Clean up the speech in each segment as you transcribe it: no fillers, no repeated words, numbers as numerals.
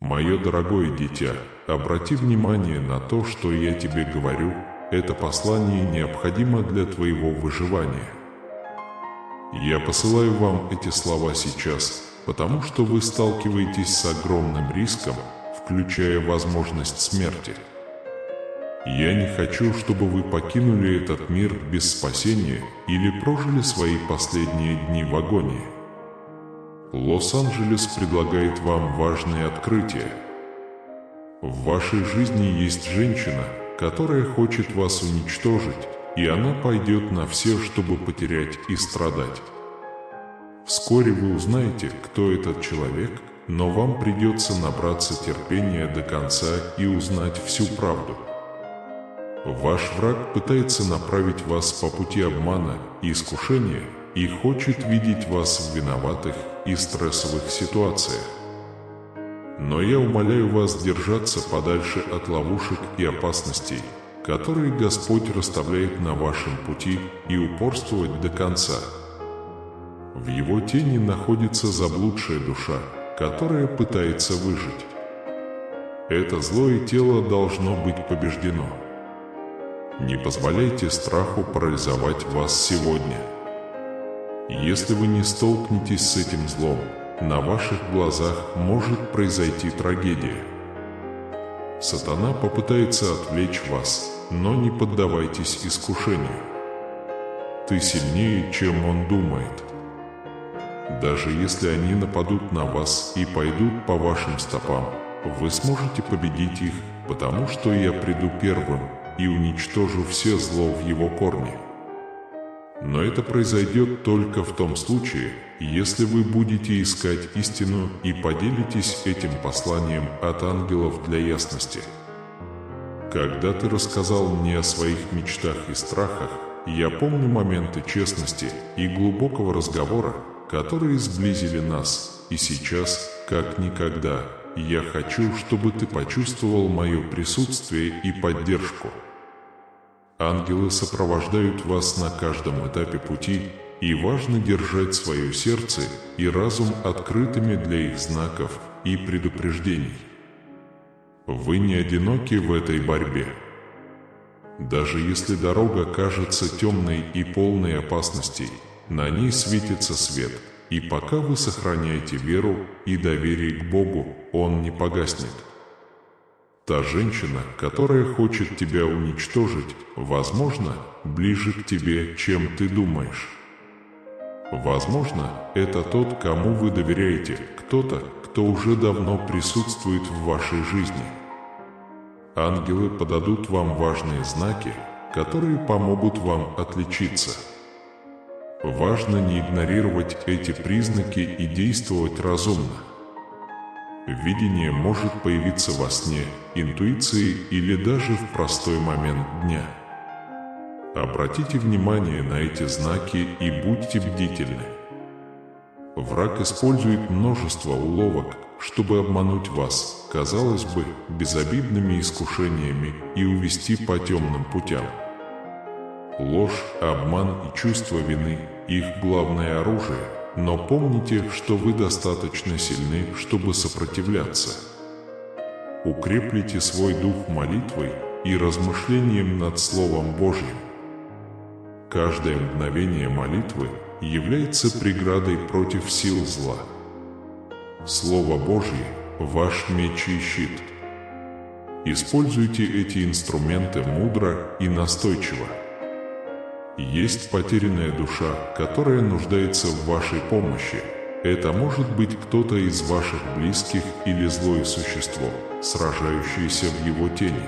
Мое дорогое дитя, обрати внимание на то, что я тебе говорю. Это послание необходимо для твоего выживания. Я посылаю вам эти слова сейчас, потому что вы сталкиваетесь с огромным риском, включая возможность смерти. Я не хочу, чтобы вы покинули этот мир без спасения или прожили свои последние дни в агонии. Лос-Анджелес предлагает вам важные открытия. В вашей жизни есть женщина, которая хочет вас уничтожить, и она пойдет на все, чтобы потерять и страдать. Вскоре вы узнаете, кто этот человек, но вам придется набраться терпения до конца и узнать всю правду. Ваш враг пытается направить вас по пути обмана и искушения и хочет видеть вас в виноватых и стрессовых ситуациях. Но я умоляю вас держаться подальше от ловушек и опасностей, которые Господь расставляет на вашем пути, и упорствовать до конца. В его тени находится заблудшая душа, которая пытается выжить. Это злое тело должно быть побеждено. Не позволяйте страху парализовать вас сегодня. Если вы не столкнетесь с этим злом, на ваших глазах может произойти трагедия. Сатана попытается отвлечь вас, но не поддавайтесь искушению. Ты сильнее, чем он думает. Даже если они нападут на вас и пойдут по вашим стопам, вы сможете победить их, потому что я приду первым и уничтожу все зло в его корне. Но это произойдет только в том случае, если вы будете искать истину и поделитесь этим посланием от ангелов для ясности. Когда ты рассказал мне о своих мечтах и страхах, я помню моменты честности и глубокого разговора, которые сблизили нас, и сейчас, как никогда, я хочу, чтобы ты почувствовал мое присутствие и поддержку. Ангелы сопровождают вас на каждом этапе пути, и важно держать свое сердце и разум открытыми для их знаков и предупреждений. Вы не одиноки в этой борьбе. Даже если дорога кажется темной и полной опасностей, на ней светится свет, и пока вы сохраняете веру и доверие к Богу, он не погаснет. Та женщина, которая хочет тебя уничтожить, возможно, ближе к тебе, чем ты думаешь. Возможно, это тот, кому вы доверяете, кто-то, кто уже давно присутствует в вашей жизни. Ангелы подадут вам важные знаки, которые помогут вам отличиться. Важно не игнорировать эти признаки и действовать разумно. Видение может появиться во сне, интуиции или даже в простой момент дня. Обратите внимание на эти знаки и будьте бдительны. Враг использует множество уловок, чтобы обмануть вас, казалось бы, безобидными искушениями и увести по темным путям. Ложь, обман и чувство вины – их главное оружие, но помните, что вы достаточно сильны, чтобы сопротивляться. Укреплите свой дух молитвой и размышлением над Словом Божьим. Каждое мгновение молитвы является преградой против сил зла. Слово Божье – ваш меч и щит. Используйте эти инструменты мудро и настойчиво. Есть потерянная душа, которая нуждается в вашей помощи. Это может быть кто-то из ваших близких или злое существо, сражающееся в его тени.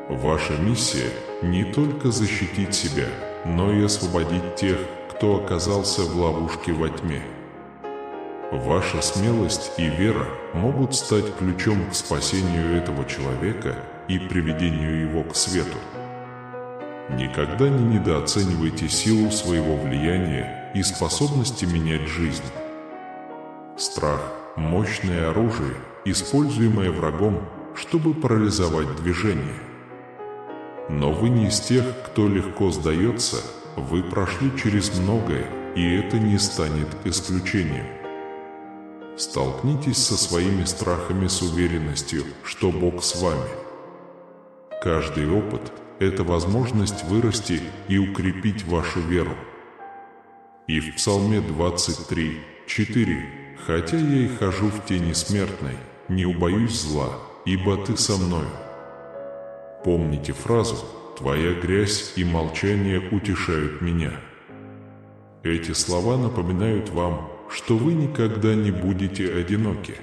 Ваша миссия – не только защитить себя, но и освободить тех, кто оказался в ловушке во тьме. Ваша смелость и вера могут стать ключом к спасению этого человека и приведению его к свету. Никогда не недооценивайте силу своего влияния и способности менять жизнь. Страх – мощное оружие, используемое врагом, чтобы парализовать движение. Но вы не из тех, кто легко сдается, вы прошли через многое, и это не станет исключением. Столкнитесь со своими страхами с уверенностью, что Бог с вами. Каждый опыт – это возможность вырасти и укрепить вашу веру. И в Псалме 23:4: «Хотя я и хожу в тени смертной, не убоюсь зла, ибо Ты со мною». Помните фразу «Твоя грязь и молчание утешают меня». Эти слова напоминают вам, что вы никогда не будете одиноки.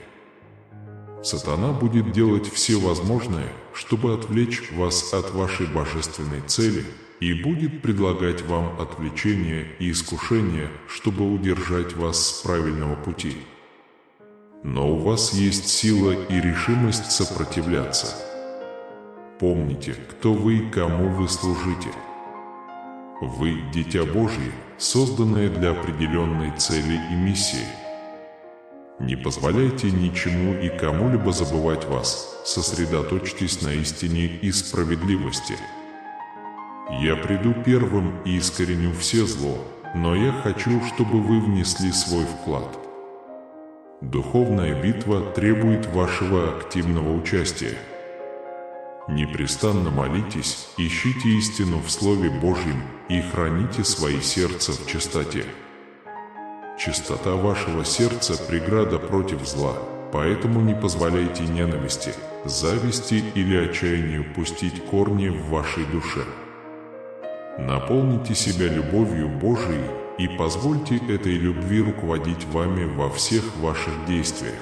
Сатана будет делать все возможное, чтобы отвлечь вас от вашей божественной цели, и будет предлагать вам отвлечения и искушения, чтобы удержать вас с правильного пути. Но у вас есть сила и решимость сопротивляться. Помните, кто вы и кому вы служите. Вы – Дитя Божье, созданное для определенной цели и миссии. Не позволяйте ничему и кому-либо забывать вас, сосредоточьтесь на истине и справедливости. Я приду первым и искореню все зло, но я хочу, чтобы вы внесли свой вклад. Духовная битва требует вашего активного участия. Непрестанно молитесь, ищите истину в Слове Божьем и храните свои сердца в чистоте. Чистота вашего сердца – преграда против зла, поэтому не позволяйте ненависти, зависти или отчаянию пустить корни в вашей душе. Наполните себя любовью Божией и позвольте этой любви руководить вами во всех ваших действиях.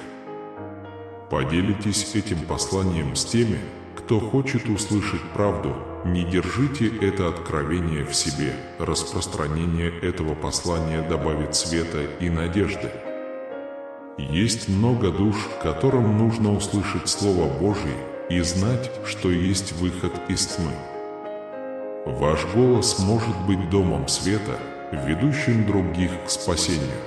Поделитесь этим посланием с теми, кто хочет услышать правду. Не держите это откровение в себе. Распространение этого послания добавит света и надежды. Есть много душ, которым нужно услышать Слово Божье и знать, что есть выход из тьмы. Ваш голос может быть домом света, ведущим других к спасению.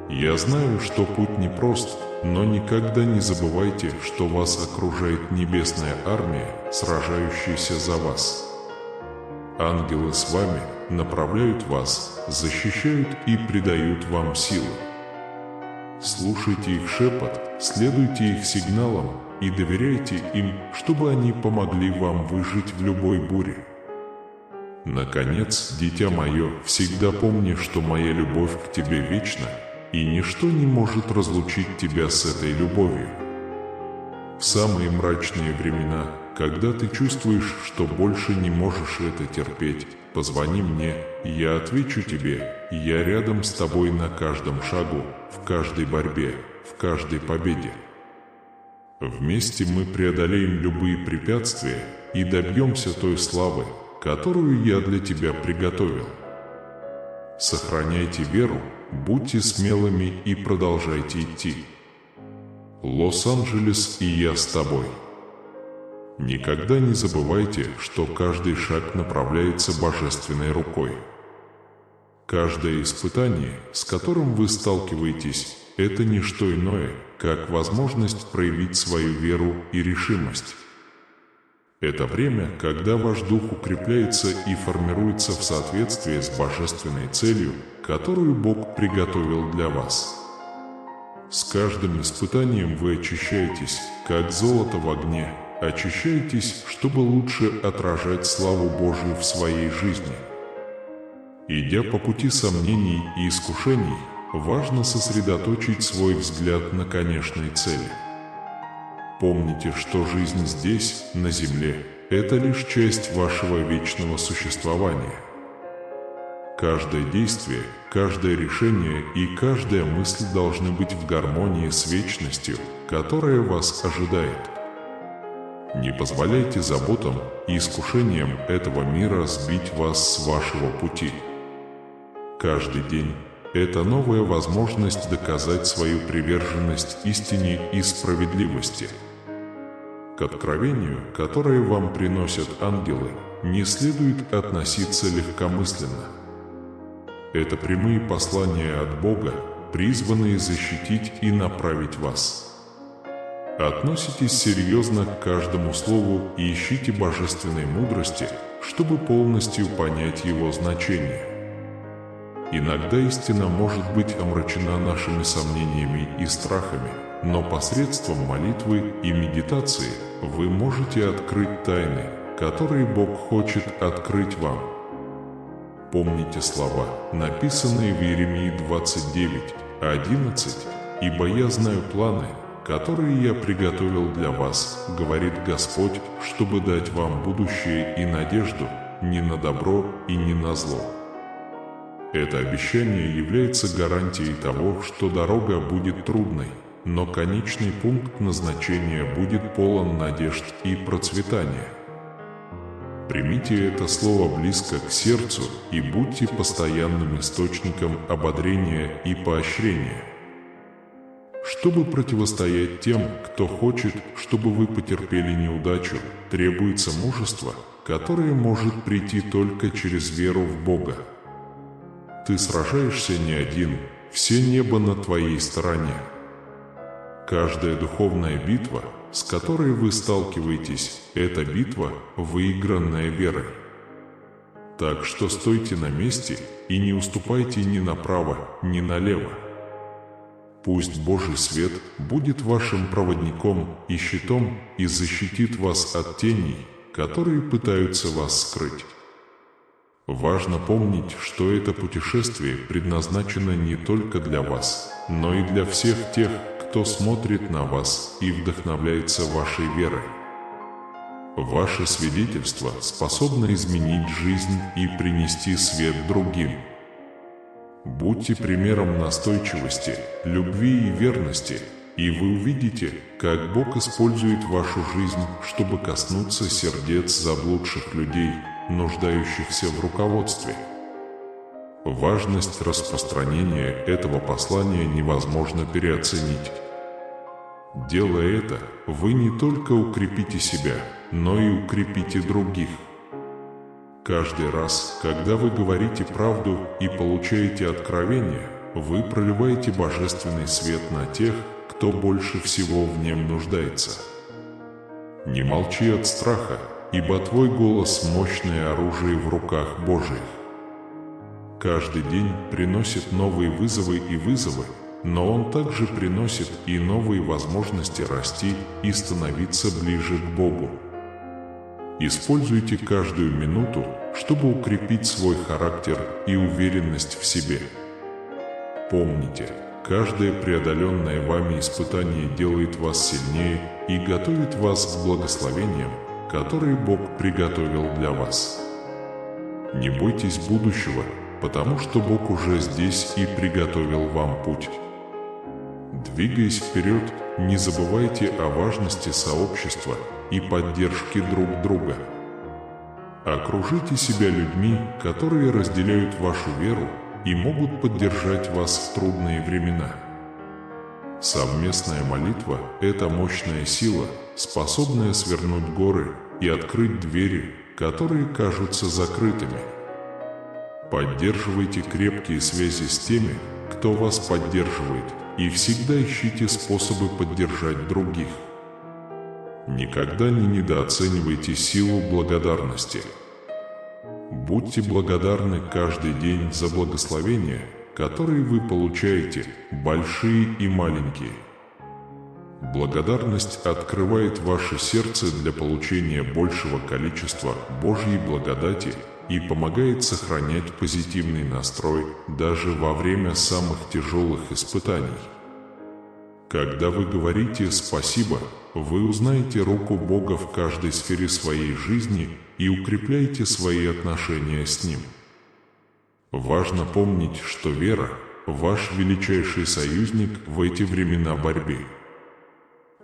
Я знаю, что путь непрост, но никогда не забывайте, что вас окружает небесная армия, сражающаяся за вас. Ангелы с вами направляют вас, защищают и придают вам силы. Слушайте их шепот, следуйте их сигналам и доверяйте им, чтобы они помогли вам выжить в любой буре. Наконец, дитя мое, всегда помни, что моя любовь к тебе вечна, и ничто не может разлучить тебя с этой любовью. В самые мрачные времена, когда ты чувствуешь, что больше не можешь это терпеть, позвони мне, и я отвечу тебе, и я рядом с тобой на каждом шагу, в каждой борьбе, в каждой победе. Вместе мы преодолеем любые препятствия и добьемся той славы, которую я для тебя приготовил. Сохраняйте веру, будьте смелыми и продолжайте идти. Лос-Анджелес и я с тобой. Никогда не забывайте, что каждый шаг направляется божественной рукой. Каждое испытание, с которым вы сталкиваетесь, это не что иное, как возможность проявить свою веру и решимость. Это время, когда ваш дух укрепляется и формируется в соответствии с божественной целью, которую Бог приготовил для вас. С каждым испытанием вы очищаетесь, как золото в огне, очищаетесь, чтобы лучше отражать славу Божию в своей жизни. Идя по пути сомнений и искушений, важно сосредоточить свой взгляд на конечной цели. Помните, что жизнь здесь, на земле, это лишь часть вашего вечного существования. Каждое действие, каждое решение и каждая мысль должны быть в гармонии с вечностью, которая вас ожидает. Не позволяйте заботам и искушениям этого мира сбить вас с вашего пути. Каждый день – это новая возможность доказать свою приверженность истине и справедливости. К откровению, которое вам приносят ангелы, не следует относиться легкомысленно. Это прямые послания от Бога, призванные защитить и направить вас. Относитесь серьезно к каждому слову и ищите божественной мудрости, чтобы полностью понять его значение. Иногда истина может быть омрачена нашими сомнениями и страхами, но посредством молитвы и медитации вы можете открыть тайны, которые Бог хочет открыть вам. Помните слова, написанные в Иеремии 29:11, «Ибо я знаю планы, которые я приготовил для вас, говорит Господь, чтобы дать вам будущее и надежду, не на добро и не на зло». Это обещание является гарантией того, что дорога будет трудной, но конечный пункт назначения будет полон надежд и процветания. Примите это слово близко к сердцу и будьте постоянным источником ободрения и поощрения. Чтобы противостоять тем, кто хочет, чтобы вы потерпели неудачу, требуется мужество, которое может прийти только через веру в Бога. Ты сражаешься не один, все небо на твоей стороне. Каждая духовная битва, с которой вы сталкиваетесь, это битва, выигранная верой. Так что стойте на месте и не уступайте ни направо, ни налево. Пусть Божий свет будет вашим проводником и щитом и защитит вас от теней, которые пытаются вас скрыть. Важно помнить, что это путешествие предназначено не только для вас, но и для всех тех, кто смотрит на вас и вдохновляется вашей верой. Ваше свидетельство способно изменить жизнь и принести свет другим. Будьте примером настойчивости, любви и верности, и вы увидите, как Бог использует вашу жизнь, чтобы коснуться сердец заблудших людей, нуждающихся в руководстве. Важность распространения этого послания невозможно переоценить. Делая это, вы не только укрепите себя, но и укрепите других. Каждый раз, когда вы говорите правду и получаете откровение, вы проливаете божественный свет на тех, кто больше всего в нем нуждается. Не молчи от страха, ибо твой голос – мощное оружие в руках Божьих. Каждый день приносит новые вызовы, но он также приносит и новые возможности расти и становиться ближе к Богу. Используйте каждую минуту, чтобы укрепить свой характер и уверенность в себе. Помните, каждое преодоленное вами испытание делает вас сильнее и готовит вас к благословениям, которые Бог приготовил для вас. Не бойтесь будущего, потому что Бог уже здесь и приготовил вам путь. Двигаясь вперед, не забывайте о важности сообщества и поддержки друг друга. Окружите себя людьми, которые разделяют вашу веру и могут поддержать вас в трудные времена. Совместная молитва – это мощная сила, способная свернуть горы и открыть двери, которые кажутся закрытыми. Поддерживайте крепкие связи с теми, кто вас поддерживает, и всегда ищите способы поддержать других. Никогда не недооценивайте силу благодарности. Будьте благодарны каждый день за благословения, которые вы получаете, большие и маленькие. Благодарность открывает ваше сердце для получения большего количества Божьей благодати и помогает сохранять позитивный настрой даже во время самых тяжелых испытаний. Когда вы говорите «спасибо», вы узнаете руку Бога в каждой сфере своей жизни и укрепляете свои отношения с Ним. Важно помнить, что вера – ваш величайший союзник в эти времена борьбы.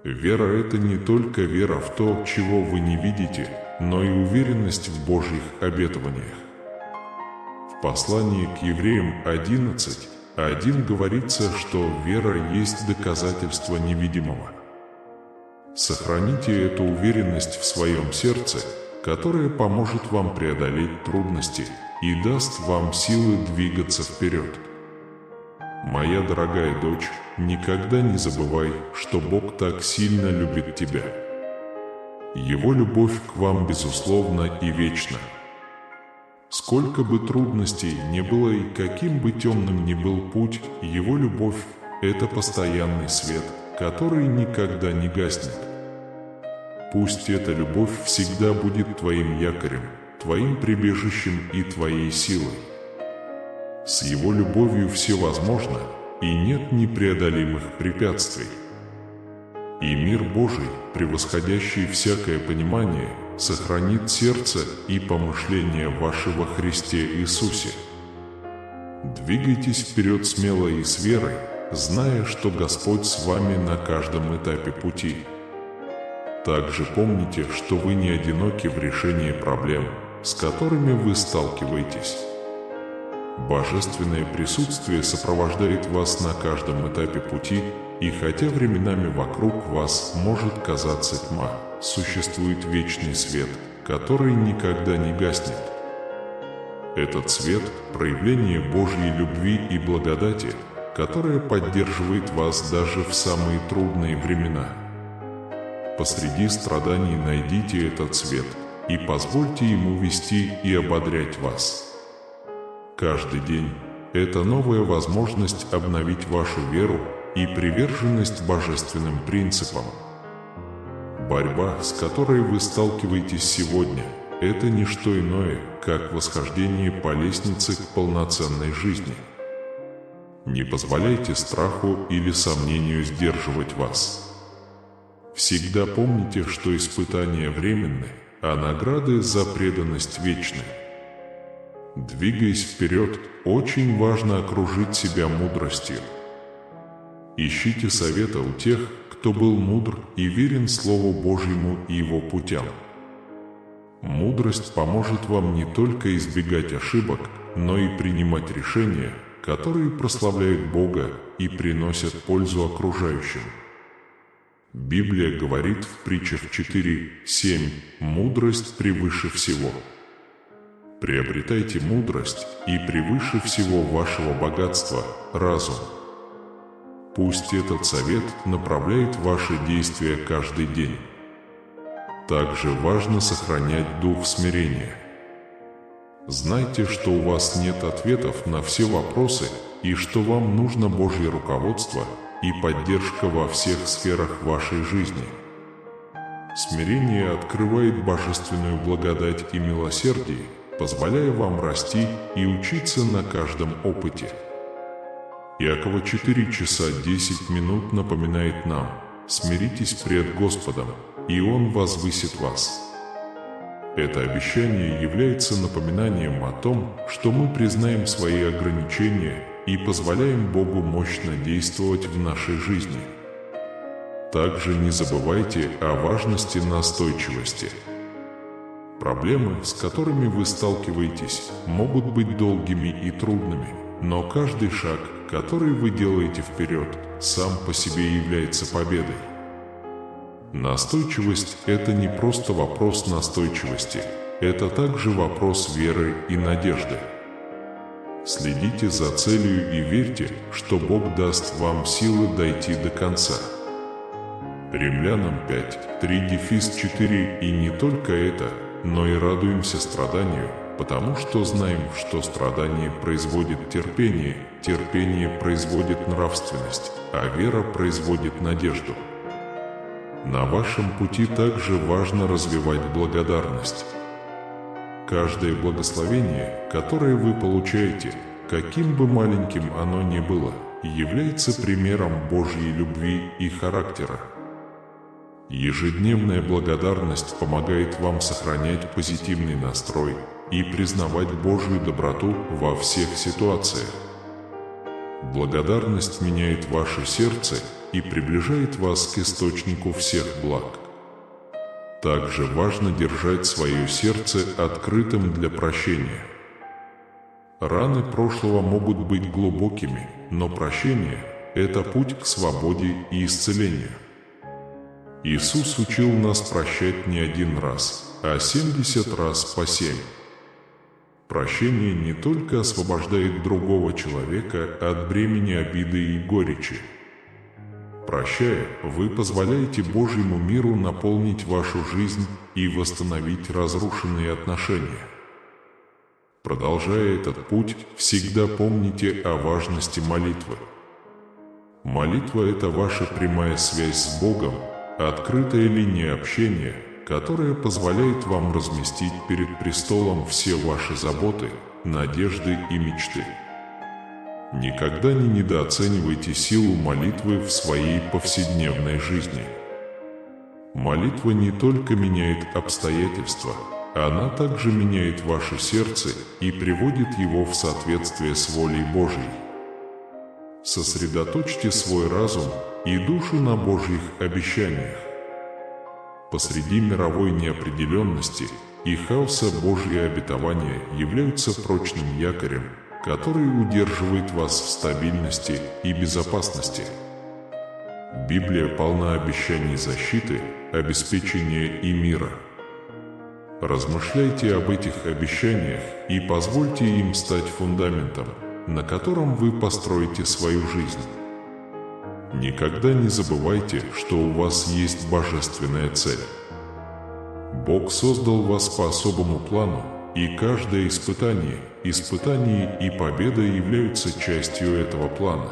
Вера – это не только вера в то, чего вы не видите, но и уверенность в Божьих обетованиях. В послании к Евреям 11:1 говорится, что вера есть доказательство невидимого. Сохраните эту уверенность в своем сердце, которая поможет вам преодолеть трудности и даст вам силы двигаться вперед. Моя дорогая дочь, никогда не забывай, что Бог так сильно любит тебя. Его любовь к вам безусловна и вечна. Сколько бы трудностей не было и каким бы темным ни был путь, Его любовь – это постоянный свет, который никогда не гаснет. Пусть эта любовь всегда будет твоим якорем, твоим прибежищем и твоей силой. С Его любовью все возможно, и нет непреодолимых препятствий. И мир Божий, превосходящий всякое понимание, сохранит сердце и помышления ваши во Христе Иисусе. Двигайтесь вперед смело и с верой, зная, что Господь с вами на каждом этапе пути. Также помните, что вы не одиноки в решении проблем, с которыми вы сталкиваетесь. Божественное присутствие сопровождает вас на каждом этапе пути, и хотя временами вокруг вас может казаться тьма, существует вечный свет, который никогда не гаснет. Этот свет – проявление Божьей любви и благодати, которая поддерживает вас даже в самые трудные времена. Посреди страданий найдите этот свет и позвольте ему вести и ободрять вас. Каждый день – это новая возможность обновить вашу веру и приверженность божественным принципам. Борьба, с которой вы сталкиваетесь сегодня, это не что иное, как восхождение по лестнице к полноценной жизни. Не позволяйте страху или сомнению сдерживать вас. Всегда помните, что испытания временны, а награды за преданность вечны. Двигаясь вперед, очень важно окружить себя мудростью. Ищите совета у тех, кто был мудр и верен Слову Божьему и Его путям. Мудрость поможет вам не только избегать ошибок, но и принимать решения, которые прославляют Бога и приносят пользу окружающим. Библия говорит в притчах 4:7: «Мудрость превыше всего». Приобретайте мудрость и превыше всего вашего богатства – разум. Пусть этот совет направляет ваши действия каждый день. Также важно сохранять дух смирения. Знайте, что у вас нет ответов на все вопросы и что вам нужно Божье руководство и поддержка во всех сферах вашей жизни. Смирение открывает божественную благодать и милосердие, позволяя вам расти и учиться на каждом опыте. Иакова 4 часа 10 минут напоминает нам: смиритесь пред Господом, и Он возвысит вас. Это обещание является напоминанием о том, что мы признаем свои ограничения и позволяем Богу мощно действовать в нашей жизни. Также не забывайте о важности настойчивости. Проблемы, с которыми вы сталкиваетесь, могут быть долгими и трудными, но каждый шаг, который вы делаете вперед, сам по себе является победой. Настойчивость – это не просто вопрос настойчивости, это также вопрос веры и надежды. Следите за целью и верьте, что Бог даст вам силы дойти до конца. Римлянам 5:3-4 И не только это, но и радуемся страданию, потому что знаем, что страдание производит терпение, терпение производит нравственность, а вера производит надежду. На вашем пути также важно развивать благодарность. Каждое благословение, которое вы получаете, каким бы маленьким оно ни было, является примером Божьей любви и характера. Ежедневная благодарность помогает вам сохранять позитивный настрой и признавать Божью доброту во всех ситуациях. Благодарность меняет ваше сердце и приближает вас к источнику всех благ. Также важно держать свое сердце открытым для прощения. Раны прошлого могут быть глубокими, но прощение – это путь к свободе и исцелению. Иисус учил нас прощать не один раз, а 70 раз по 7. Прощение не только освобождает другого человека от бремени обиды и горечи. Прощая, вы позволяете Божьему миру наполнить вашу жизнь и восстановить разрушенные отношения. Продолжая этот путь, всегда помните о важности молитвы. Молитва – это ваша прямая связь с Богом, открытая линия общения, которая позволяет вам разместить перед престолом все ваши заботы, надежды и мечты. Никогда не недооценивайте силу молитвы в своей повседневной жизни. Молитва не только меняет обстоятельства, она также меняет ваше сердце и приводит его в соответствие с волей Божьей. Сосредоточьте свой разум и душу на Божьих обещаниях. Посреди мировой неопределенности и хаоса Божьи обетования являются прочным якорем, который удерживает вас в стабильности и безопасности. Библия полна обещаний защиты, обеспечения и мира. Размышляйте об этих обещаниях и позвольте им стать фундаментом, на котором вы построите свою жизнь. Никогда не забывайте, что у вас есть божественная цель. Бог создал вас по особому плану, и каждое испытание и победа являются частью этого плана.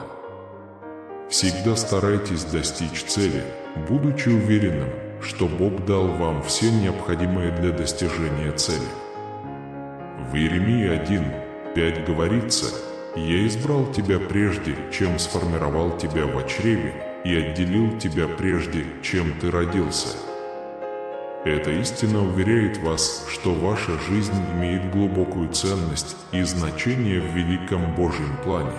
Всегда старайтесь достичь цели, будучи уверенным, что Бог дал вам все необходимое для достижения цели. В Иеремии 1:5 говорится: «Я избрал тебя прежде, чем сформировал тебя в чреве, и отделил тебя прежде, чем ты родился». Эта истина уверяет вас, что ваша жизнь имеет глубокую ценность и значение в великом Божьем плане.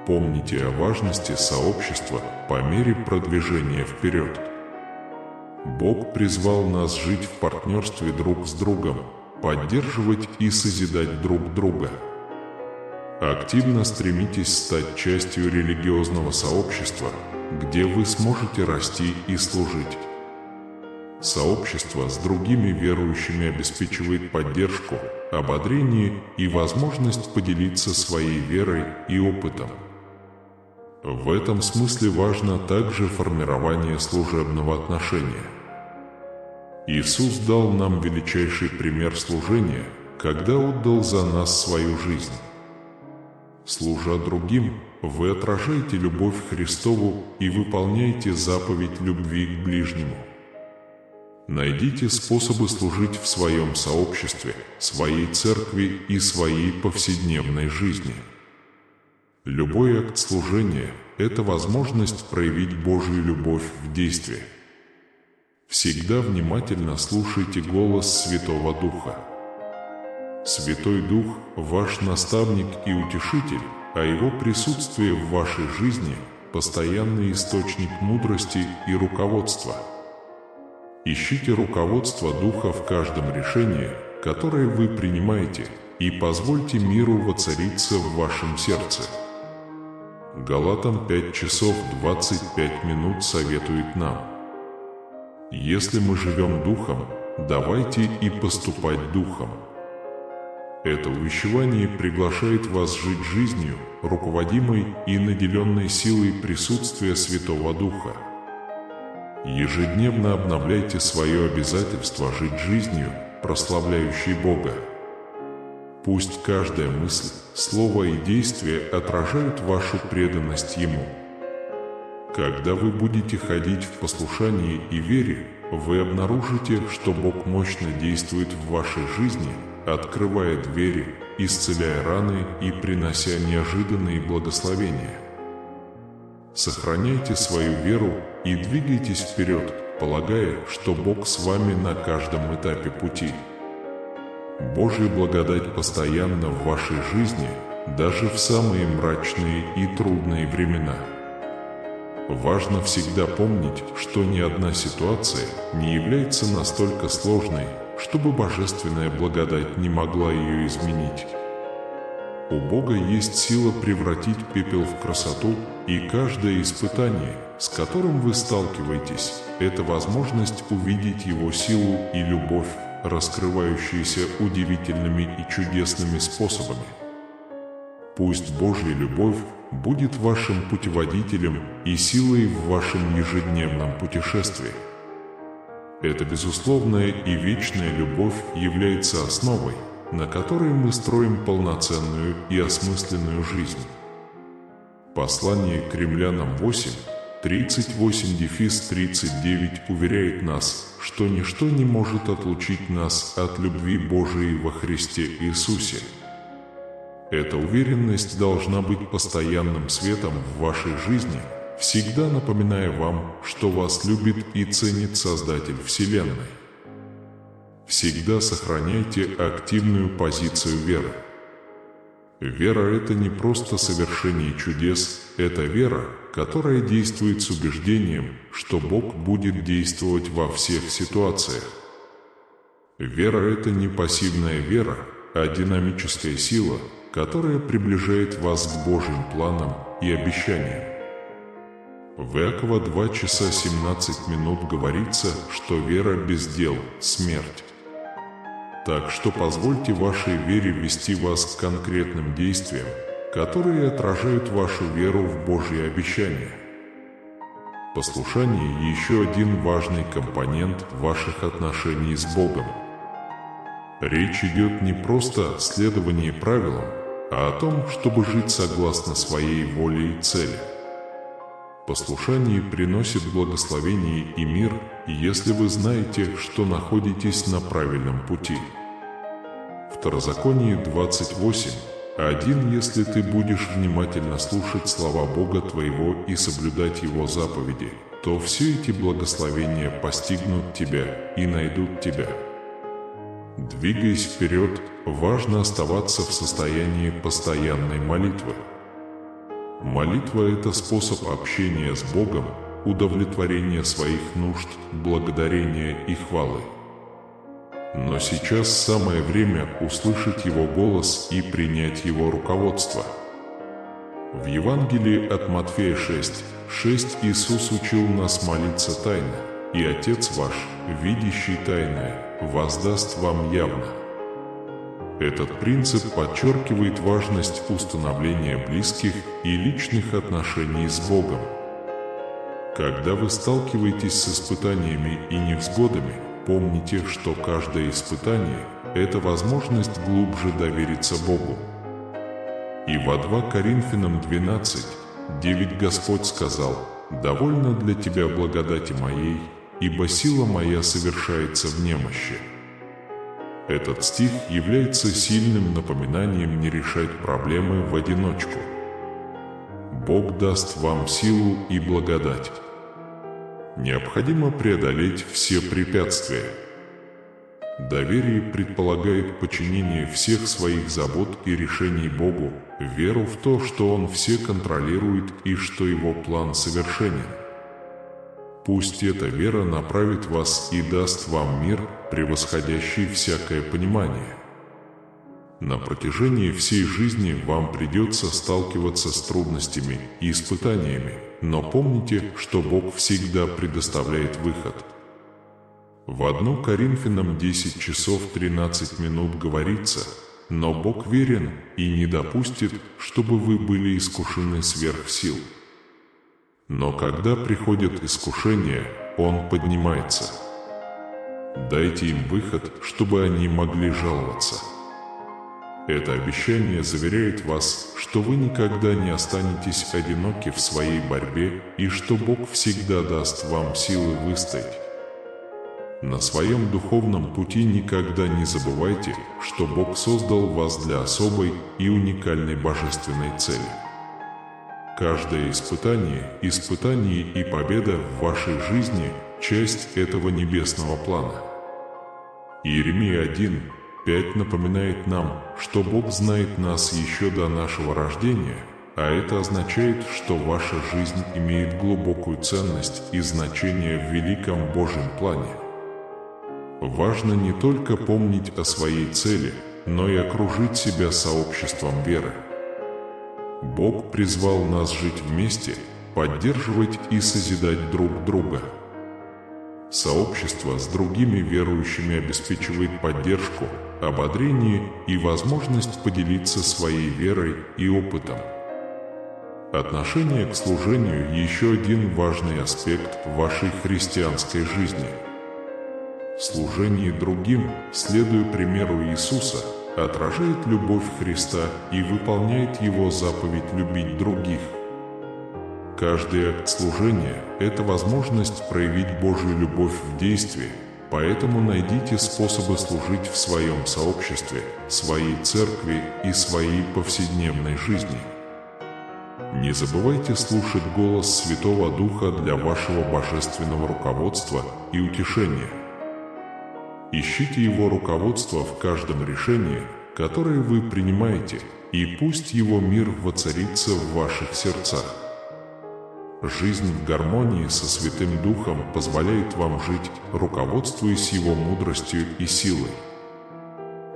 Помните о важности сообщества по мере продвижения вперед. Бог призвал нас жить в партнерстве друг с другом, поддерживать и созидать друг друга. Активно стремитесь стать частью религиозного сообщества, где вы сможете расти и служить. Сообщество с другими верующими обеспечивает поддержку, ободрение и возможность поделиться своей верой и опытом. В этом смысле важно также формирование служебного отношения. Иисус дал нам величайший пример служения, когда отдал за нас свою жизнь. Служа другим, вы отражаете любовь Христову и выполняете заповедь любви к ближнему. Найдите способы служить в своем сообществе, своей церкви и своей повседневной жизни. Любой акт служения – это возможность проявить Божью любовь в действии. Всегда внимательно слушайте голос Святого Духа. Святой Дух – ваш наставник и утешитель, а Его присутствие в вашей жизни – постоянный источник мудрости и руководства. Ищите руководство Духа в каждом решении, которое вы принимаете, и позвольте миру воцариться в вашем сердце. Галатам 5 часов 25 минут советует нам: если мы живем Духом, давайте и поступать Духом. Это увещевание приглашает вас жить жизнью, руководимой и наделенной силой присутствия Святого Духа. Ежедневно обновляйте свое обязательство жить жизнью, прославляющей Бога. Пусть каждая мысль, слово и действие отражают вашу преданность Ему. Когда вы будете ходить в послушании и вере, вы обнаружите, что Бог мощно действует в вашей жизни, открывая двери, исцеляя раны и принося неожиданные благословения. Сохраняйте свою веру и двигайтесь вперед, полагая, что Бог с вами на каждом этапе пути. Божья благодать постоянна в вашей жизни, даже в самые мрачные и трудные времена. Важно всегда помнить, что ни одна ситуация не является настолько сложной, чтобы божественная благодать не могла ее изменить. У Бога есть сила превратить пепел в красоту, и каждое испытание, с которым вы сталкиваетесь, это возможность увидеть Его силу и любовь, раскрывающиеся удивительными и чудесными способами. Пусть Божья любовь будет вашим путеводителем и силой в вашем ежедневном путешествии. Эта безусловная и вечная любовь является основой, на которой мы строим полноценную и осмысленную жизнь. Послание к Римлянам 8:38-39 уверяет нас, что ничто не может отлучить нас от любви Божией во Христе Иисусе. Эта уверенность должна быть постоянным светом в вашей жизни, всегда напоминая вам, что вас любит и ценит Создатель Вселенной. Всегда сохраняйте активную позицию веры. Вера – это не просто совершение чудес, это вера, которая действует с убеждением, что Бог будет действовать во всех ситуациях. Вера – это не пассивная вера, а динамическая сила, которая приближает вас к Божьим планам и обещаниям. В Иакова 2 часа 17 минут говорится, что вера без дел – смерть. Так что позвольте вашей вере вести вас к конкретным действиям, которые отражают вашу веру в Божьи обещания. Послушание – еще один важный компонент ваших отношений с Богом. Речь идет не просто о следовании правилам, а о том, чтобы жить согласно своей воле и цели. Послушание приносит благословение и мир, если вы знаете, что находитесь на правильном пути. Второзаконие 28:1 Если ты будешь внимательно слушать слова Бога твоего и соблюдать Его заповеди, то все эти благословения постигнут тебя и найдут тебя. Двигаясь вперед, важно оставаться в состоянии постоянной молитвы. Молитва – это способ общения с Богом, удовлетворения своих нужд, благодарения и хвалы. Но сейчас самое время услышать Его голос и принять Его руководство. В Евангелии от Матфея 6:6 Иисус учил нас молиться тайно, и Отец ваш, видящий тайное, воздаст вам явно. Этот принцип подчеркивает важность установления близких и личных отношений с Богом. Когда вы сталкиваетесь с испытаниями и невзгодами, помните, что каждое испытание – это возможность глубже довериться Богу. И во 2 Коринфянам 12:9 Господь сказал: «Довольно для тебя благодати моей, ибо сила моя совершается в немощи». Этот стих является сильным напоминанием не решать проблемы в одиночку. Бог даст вам силу и благодать. Необходимо преодолеть все препятствия. Доверие предполагает подчинение всех своих забот и решений Богу, веру в то, что Он все контролирует и что Его план совершенен. Пусть эта вера направит вас и даст вам мир, превосходящий всякое понимание. На протяжении всей жизни вам придется сталкиваться с трудностями и испытаниями, но помните, что Бог всегда предоставляет выход. В 1 Коринфянам 10 часов 13 минут говорится: «Но Бог верен и не допустит, чтобы вы были искушены сверх сил. Но когда приходит искушение, Он поднимается. Дайте им выход, чтобы они могли жаловаться». Это обещание заверяет вас, что вы никогда не останетесь одиноки в своей борьбе и что Бог всегда даст вам силы выстоять. На своем духовном пути никогда не забывайте, что Бог создал вас для особой и уникальной божественной цели. Каждое испытание и победа в вашей жизни – часть этого небесного плана. Иеремия 1:5 напоминает нам, что Бог знает нас еще до нашего рождения, а это означает, что ваша жизнь имеет глубокую ценность и значение в великом Божьем плане. Важно не только помнить о своей цели, но и окружить себя сообществом веры. Бог призвал нас жить вместе, поддерживать и созидать друг друга. Сообщество с другими верующими обеспечивает поддержку, ободрение и возможность поделиться своей верой и опытом. Отношение к служению – еще один важный аспект вашей христианской жизни. В служении другим, следуя примеру Иисуса, отражает любовь Христа и выполняет Его заповедь любить других. Каждый акт служения – это возможность проявить Божью любовь в действии, поэтому найдите способы служить в своем сообществе, своей церкви и своей повседневной жизни. Не забывайте слушать голос Святого Духа для вашего божественного руководства и утешения. Ищите Его руководство в каждом решении, которое вы принимаете, и пусть Его мир воцарится в ваших сердцах. Жизнь в гармонии со Святым Духом позволяет вам жить, руководствуясь Его мудростью и силой.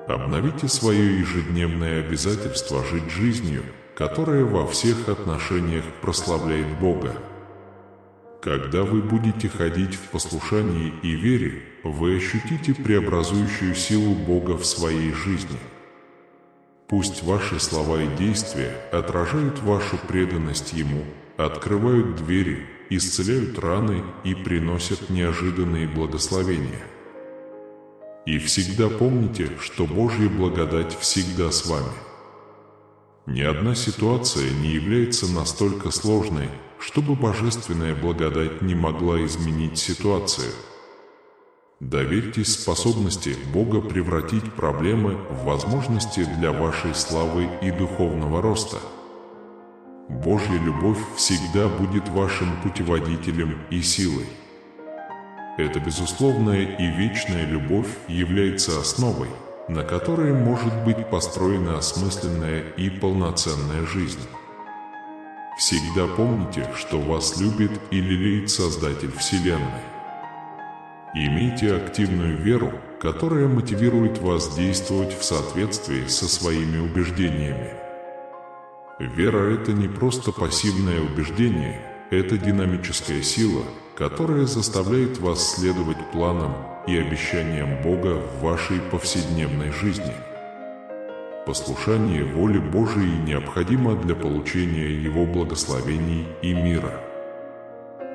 Обновите свое ежедневное обязательство жить жизнью, которая во всех отношениях прославляет Бога. Когда вы будете ходить в послушании и вере, вы ощутите преобразующую силу Бога в своей жизни. Пусть ваши слова и действия отражают вашу преданность Ему, открывают двери, исцеляют раны и приносят неожиданные благословения. И всегда помните, что Божья благодать всегда с вами. Ни одна ситуация не является настолько сложной, чтобы божественная благодать не могла изменить ситуацию. Доверьтесь способности Бога превратить проблемы в возможности для вашей славы и духовного роста. Божья любовь всегда будет вашим путеводителем и силой. Эта безусловная и вечная любовь является основой, на которой может быть построена осмысленная и полноценная жизнь. Всегда помните, что вас любит и лелеет Создатель Вселенной. Имейте активную веру, которая мотивирует вас действовать в соответствии со своими убеждениями. Вера – это не просто пассивное убеждение, это динамическая сила, которая заставляет вас следовать планам и обещаниям Бога в вашей повседневной жизни. Послушание воле Божией необходимо для получения Его благословений и мира.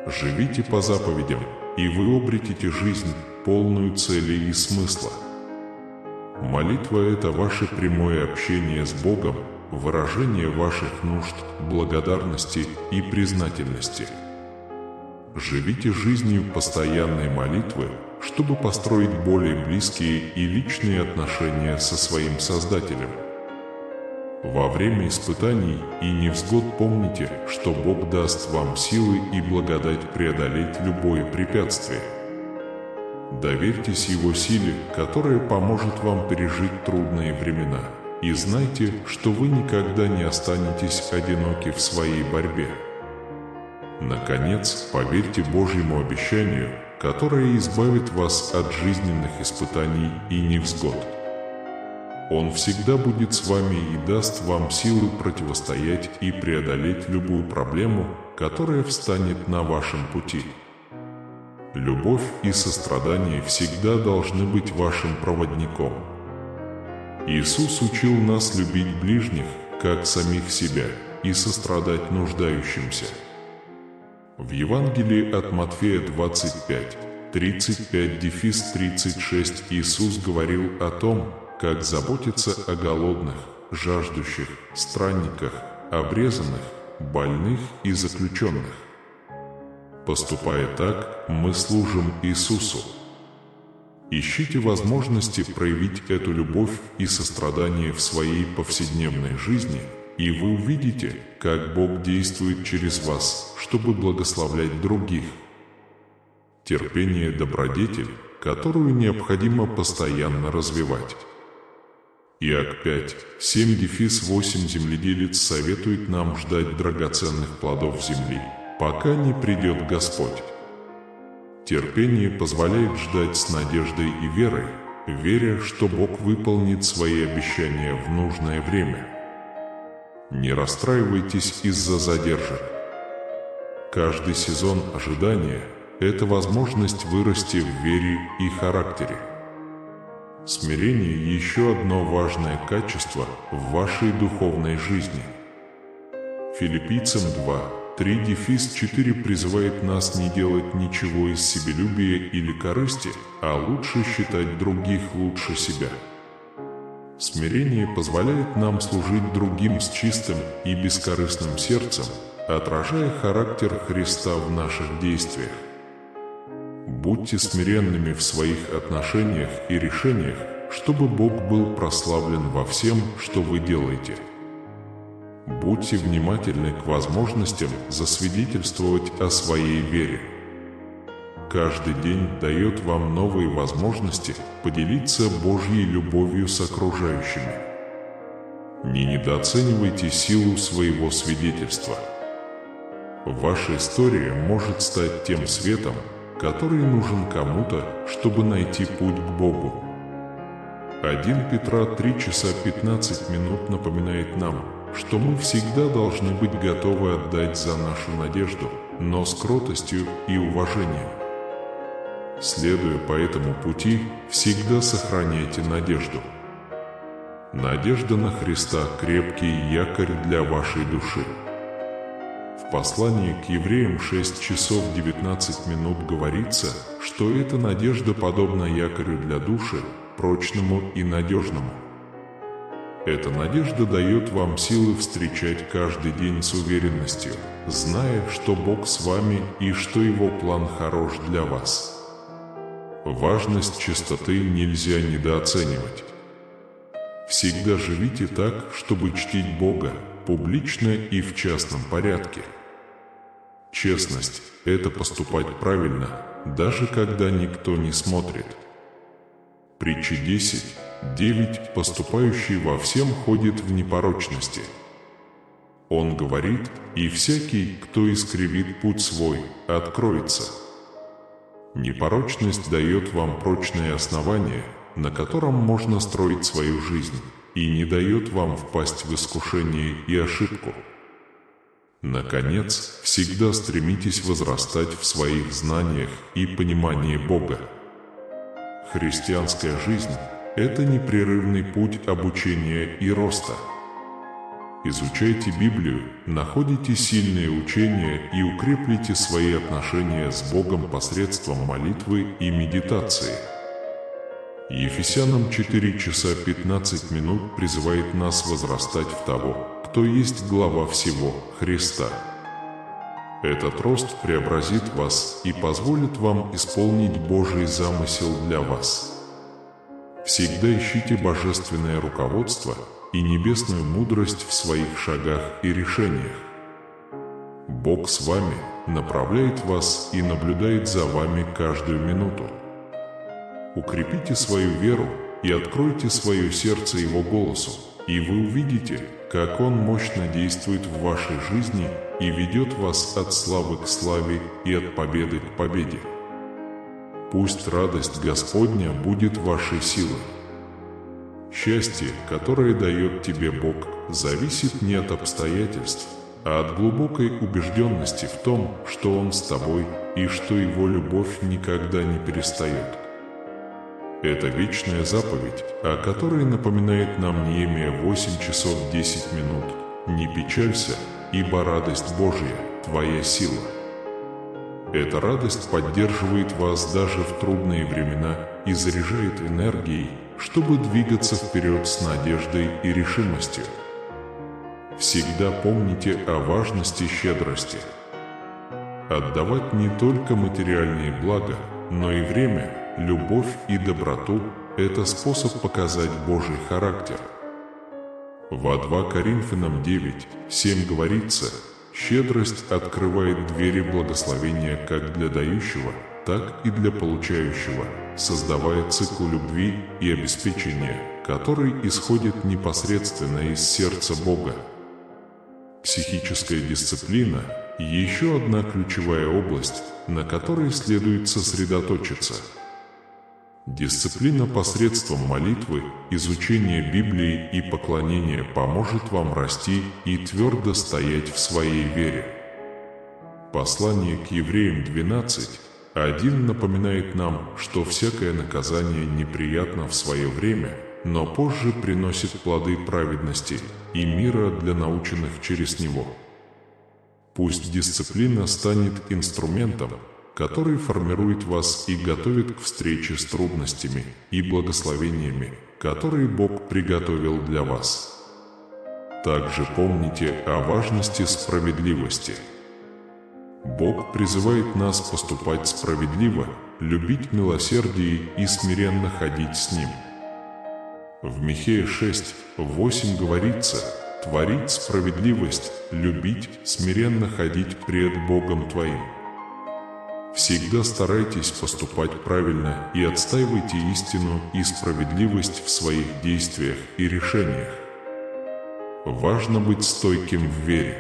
Живите по заповедям, и вы обретете жизнь, полную цели и смысла. Молитва – это ваше прямое общение с Богом, выражение ваших нужд, благодарности и признательности. Живите жизнью постоянной молитвы, чтобы построить более близкие и личные отношения со своим Создателем. Во время испытаний и невзгод помните, что Бог даст вам силы и благодать преодолеть любое препятствие. Доверьтесь Его силе, которая поможет вам пережить трудные времена, и знайте, что вы никогда не останетесь одиноки в своей борьбе. Наконец, поверьте Божьему обещанию, которое избавит вас от жизненных испытаний и невзгод. Он всегда будет с вами и даст вам силы противостоять и преодолеть любую проблему, которая встанет на вашем пути. Любовь и сострадание всегда должны быть вашим проводником. Иисус учил нас любить ближних, как самих себя, и сострадать нуждающимся. В Евангелии от Матфея 25, 35-36 Иисус говорил о том, как заботиться о голодных, жаждущих, странниках, обрезанных, больных и заключенных. Поступая так, мы служим Иисусу. Ищите возможности проявить эту любовь и сострадание в своей повседневной жизни, и вы увидите, как Бог действует через вас, чтобы благословлять других. Терпение – добродетель, которую необходимо постоянно развивать. Иак 5, 7-8 земледелец советует нам ждать драгоценных плодов земли, пока не придет Господь. Терпение позволяет ждать с надеждой и верой, веря, что Бог выполнит свои обещания в нужное время. Не расстраивайтесь из-за задержек. Каждый сезон ожидания – это возможность вырасти в вере и характере. Смирение – еще одно важное качество в вашей духовной жизни. Филиппийцам 2, 3-4 призывает нас не делать ничего из себелюбия или корысти, а лучше считать других лучше себя. Смирение позволяет нам служить другим с чистым и бескорыстным сердцем, отражая характер Христа в наших действиях. Будьте смиренными в своих отношениях и решениях, чтобы Бог был прославлен во всем, что вы делаете. Будьте внимательны к возможностям засвидетельствовать о своей вере. Каждый день дает вам новые возможности поделиться Божьей любовью с окружающими. Не недооценивайте силу своего свидетельства. Ваша история может стать тем светом, который нужен кому-то, чтобы найти путь к Богу. 1 Петра 3 часа 15 минут напоминает нам, что мы всегда должны быть готовы отдать за нашу надежду, но с кротостью и уважением. Следуя по этому пути, всегда сохраняйте надежду. Надежда на Христа – крепкий якорь для вашей души. В послании к Евреям 6 часов 19 минут говорится, что эта надежда подобна якорю для души, прочному и надежному. Эта надежда дает вам силы встречать каждый день с уверенностью, зная, что Бог с вами и что Его план хорош для вас. Важность чистоты нельзя недооценивать. Всегда живите так, чтобы чтить Бога, публично и в частном порядке. Честность – это поступать правильно, даже когда никто не смотрит. Притча 10:9 «Поступающий во всем ходит в непорочности». Он говорит: «И всякий, кто искривит путь свой, откроется». Непорочность дает вам прочное основание, на котором можно строить свою жизнь, и не дает вам впасть в искушение и ошибку. Наконец, всегда стремитесь возрастать в своих знаниях и понимании Бога. Христианская жизнь – это непрерывный путь обучения и роста. Изучайте Библию, находите сильные учения и укреплите свои отношения с Богом посредством молитвы и медитации. Ефесянам 4 часа 15 минут призывает нас возрастать в того, кто есть глава всего – Христа. Этот рост преобразит вас и позволит вам исполнить Божий замысел для вас. Всегда ищите божественное руководство и небесную мудрость в своих шагах и решениях. Бог с вами, направляет вас и наблюдает за вами каждую минуту. Укрепите свою веру и откройте свое сердце Его голосу, и вы увидите, как Он мощно действует в вашей жизни и ведет вас от славы к славе и от победы к победе. Пусть радость Господня будет вашей силой. Счастье, которое дает тебе Бог, зависит не от обстоятельств, а от глубокой убежденности в том, что Он с тобой и что Его любовь никогда не перестает. Это вечная заповедь, о которой напоминает нам Неемия 8 часов 10 минут. «Не печалься, ибо радость Божья – твоя сила». Эта радость поддерживает вас даже в трудные времена и заряжает энергией, чтобы двигаться вперед с надеждой и решимостью. Всегда помните о важности щедрости. Отдавать не только материальные блага, но и время, любовь и доброту – это способ показать Божий характер. Во 2 Коринфянам 9:7 говорится: «Щедрость открывает двери благословения как для дающего, так и для получающего, создавая цикл любви и обеспечения, который исходит непосредственно из сердца Бога». Психическая дисциплина – еще одна ключевая область, на которой следует сосредоточиться. Дисциплина посредством молитвы, изучения Библии и поклонения поможет вам расти и твердо стоять в своей вере. Послание к Евреям 12:1 напоминает нам, что всякое наказание неприятно в свое время, но позже приносит плоды праведности и мира для наученных через него. Пусть дисциплина станет инструментом, который формирует вас и готовит к встрече с трудностями и благословениями, которые Бог приготовил для вас. Также помните о важности справедливости. Бог призывает нас поступать справедливо, любить милосердие и смиренно ходить с Ним. В Михея 6:8 говорится: «Творить справедливость, любить, смиренно ходить пред Богом твоим». Всегда старайтесь поступать правильно и отстаивайте истину и справедливость в своих действиях и решениях. Важно быть стойким в вере.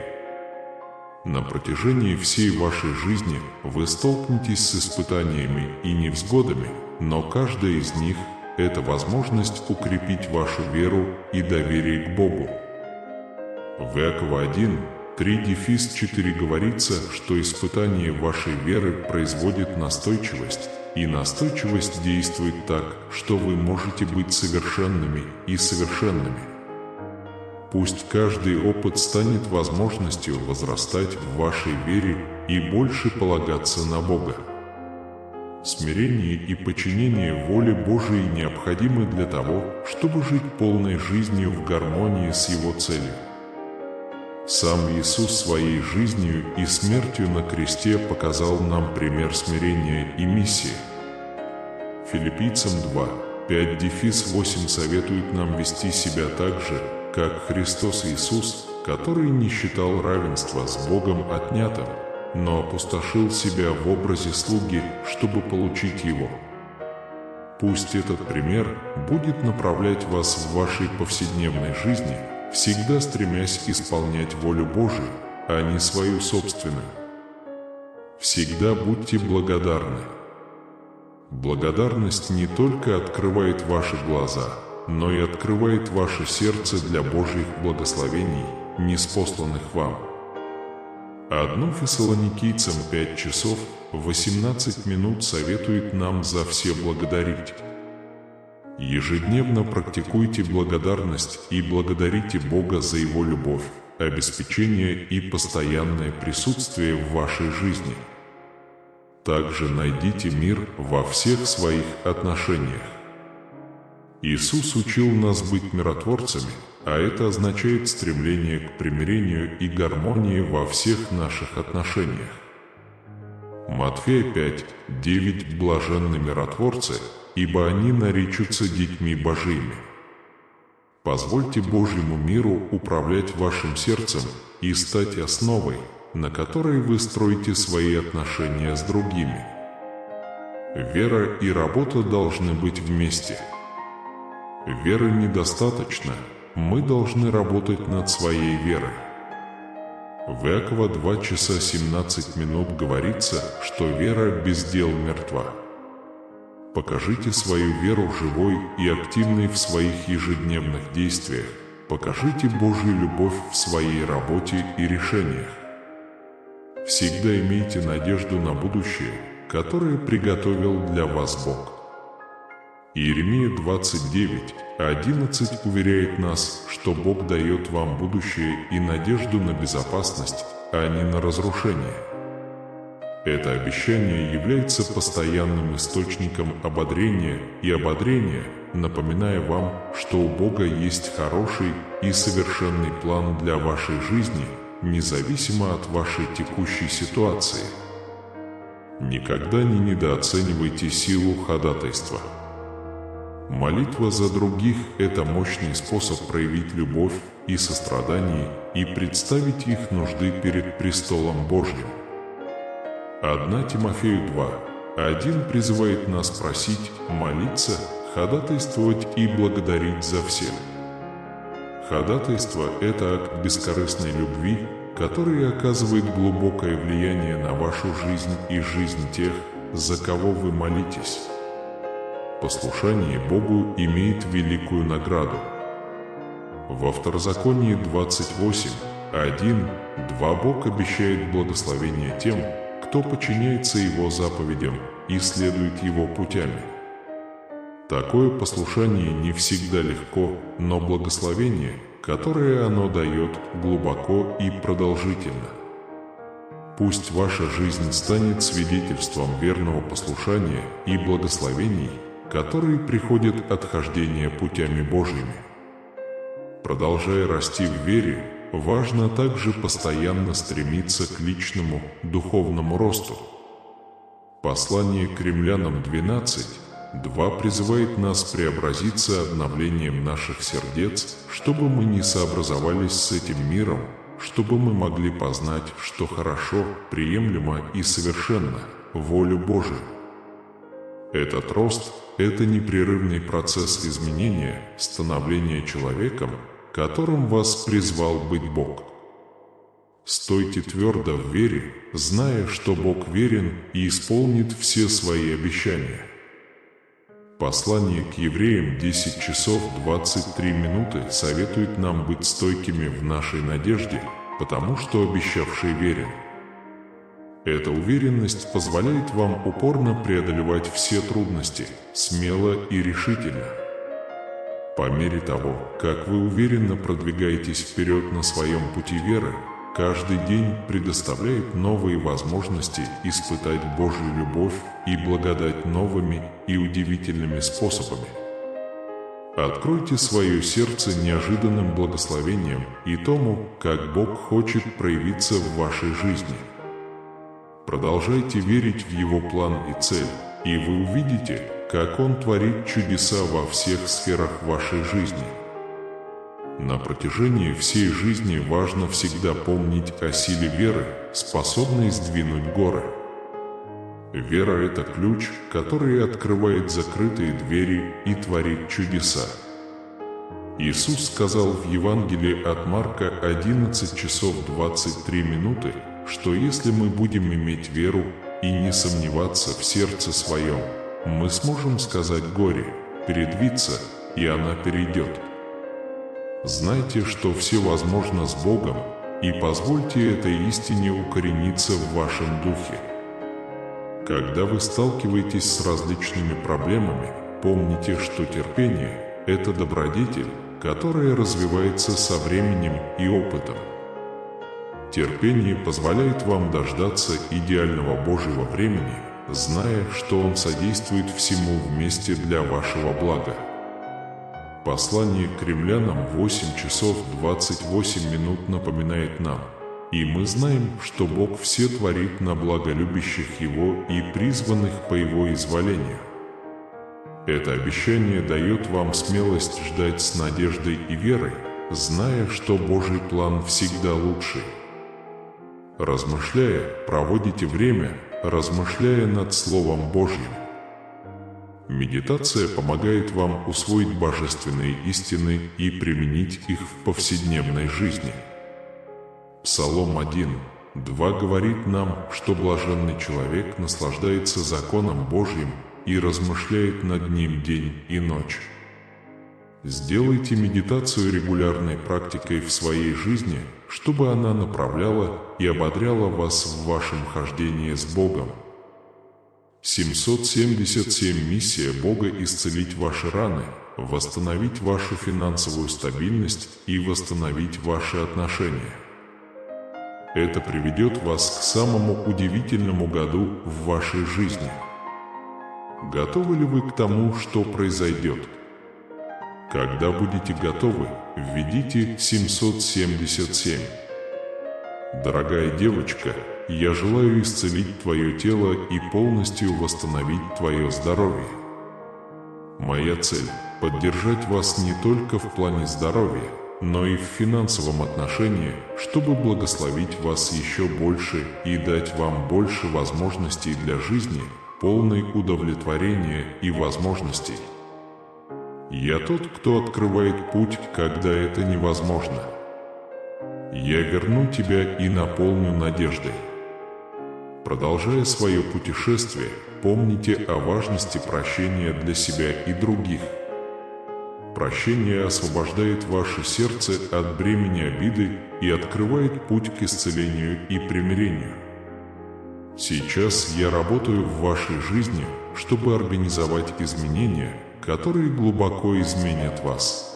На протяжении всей вашей жизни вы столкнетесь с испытаниями и невзгодами, но каждая из них – это возможность укрепить вашу веру и доверие к Богу. В Иакова 1:3-4 говорится, что испытание вашей веры производит настойчивость, и настойчивость действует так, что вы можете быть совершенными и совершенными. Пусть каждый опыт станет возможностью возрастать в вашей вере и больше полагаться на Бога. Смирение и подчинение воле Божией необходимы для того, чтобы жить полной жизнью в гармонии с Его целью. Сам Иисус своей жизнью и смертью на кресте показал нам пример смирения и миссии. Филиппийцам 2:5-8 советует нам вести себя так же, как Христос Иисус, который не считал равенства с Богом отнятым, но опустошил себя в образе слуги, чтобы получить его. Пусть этот пример будет направлять вас в вашей повседневной жизни, всегда стремясь исполнять волю Божию, а не свою собственную. Всегда будьте благодарны. Благодарность не только открывает ваши глаза, но и открывает ваше сердце для Божьих благословений, ниспосланных вам. 1 Фессалоникийцам 5 часов 18 минут советует нам за все благодарить. Ежедневно практикуйте благодарность и благодарите Бога за Его любовь, обеспечение и постоянное присутствие в вашей жизни. Также найдите мир во всех своих отношениях. Иисус учил нас быть миротворцами, а это означает стремление к примирению и гармонии во всех наших отношениях. Матфея 5:9 «Блаженны миротворцы, ибо они наречутся детьми Божиими». Позвольте Божьему миру управлять вашим сердцем и стать основой, на которой вы строите свои отношения с другими. Вера и работа должны быть вместе. Веры недостаточно, мы должны работать над своей верой. В Иакова 2 часа 17 минут говорится, что вера без дел мертва. Покажите свою веру живой и активной в своих ежедневных действиях. Покажите Божью любовь в своей работе и решениях. Всегда имейте надежду на будущее, которое приготовил для вас Бог. Иеремия 29:11 уверяет нас, что Бог дает вам будущее и надежду на безопасность, а не на разрушение. Это обещание является постоянным источником ободрения и ободрения, напоминая вам, что у Бога есть хороший и совершенный план для вашей жизни, независимо от вашей текущей ситуации. Никогда не недооценивайте силу ходатайства. Молитва за других – это мощный способ проявить любовь и сострадание и представить их нужды перед престолом Божьим. 1 Тимофею 2:1 призывает нас просить, молиться, ходатайствовать и благодарить за всех. Ходатайство – это акт бескорыстной любви, который оказывает глубокое влияние на вашу жизнь и жизнь тех, за кого вы молитесь. Послушание Богу имеет великую награду. Во Второзаконии 28:1-2 Бог обещает благословение тем, кто подчиняется Его заповедям и следует Его путями. Такое послушание не всегда легко, но благословение, которое оно дает, глубоко и продолжительно. Пусть ваша жизнь станет свидетельством верного послушания и благословений, которые приходят от хождения путями Божьими. Продолжая расти в вере, важно также постоянно стремиться к личному духовному росту. Послание к Римлянам 12:2 призывает нас преобразиться обновлением наших сердец, чтобы мы не сообразовались с этим миром, чтобы мы могли познать, что хорошо, приемлемо и совершенно, волю Божию. Этот рост – это непрерывный процесс изменения, становления человеком, которым вас призвал быть Бог. Стойте твердо в вере, зная, что Бог верен и исполнит все свои обещания. Послание к Евреям 10:23 советует нам быть стойкими в нашей надежде, потому что обещавший верен. Эта уверенность позволяет вам упорно преодолевать все трудности, смело и решительно. По мере того, как вы уверенно продвигаетесь вперед на своем пути веры, каждый день предоставляет новые возможности испытать Божью любовь и благодать новыми и удивительными способами. Откройте свое сердце неожиданным благословением и тому, как Бог хочет проявиться в вашей жизни. Продолжайте верить в Его план и цель, и вы увидите, как Он творит чудеса во всех сферах вашей жизни. На протяжении всей жизни важно всегда помнить о силе веры, способной сдвинуть горы. Вера – это ключ, который открывает закрытые двери и творит чудеса. Иисус сказал в Евангелии от Марка 11:23, что если мы будем иметь веру и не сомневаться в сердце своем, мы сможем сказать горе «передвинься», и она перейдет. Знайте, что все возможно с Богом, и позвольте этой истине укорениться в вашем духе. Когда вы сталкиваетесь с различными проблемами, помните, что терпение – это добродетель, которая развивается со временем и опытом. Терпение позволяет вам дождаться идеального Божьего времени, зная, что Он содействует всему вместе для вашего блага. Послание к Римлянам 8:28 напоминает нам: «И мы знаем, что Бог все творит на благо любящих Его и призванных по Его изволению». Это обещание дает вам смелость ждать с надеждой и верой, зная, что Божий план всегда лучший. Размышляя, проводите время, размышляя над Словом Божьим. Медитация помогает вам усвоить божественные истины и применить их в повседневной жизни. Псалом 1:2 говорит нам, что блаженный человек наслаждается законом Божьим и размышляет над ним день и ночь. Сделайте медитацию регулярной практикой в своей жизни, чтобы она направляла и ободряла вас в вашем хождении с Богом. 777 миссия Бога исцелить ваши раны, восстановить вашу финансовую стабильность и восстановить ваши отношения. Это приведет вас к самому удивительному году в вашей жизни. Готовы ли вы к тому, что произойдет? Когда будете готовы, введите 777. Дорогая девочка, я желаю исцелить твое тело и полностью восстановить твое здоровье. Моя цель – поддержать вас не только в плане здоровья, но и в финансовом отношении, чтобы благословить вас еще больше и дать вам больше возможностей для жизни, полной удовлетворения и возможностей. Я тот, кто открывает путь, когда это невозможно. Я верну тебя и наполню надеждой. Продолжая свое путешествие, помните о важности прощения для себя и других. Прощение освобождает ваше сердце от бремени обиды и открывает путь к исцелению и примирению. Сейчас я работаю в вашей жизни, чтобы организовать изменения, которые глубоко изменят вас.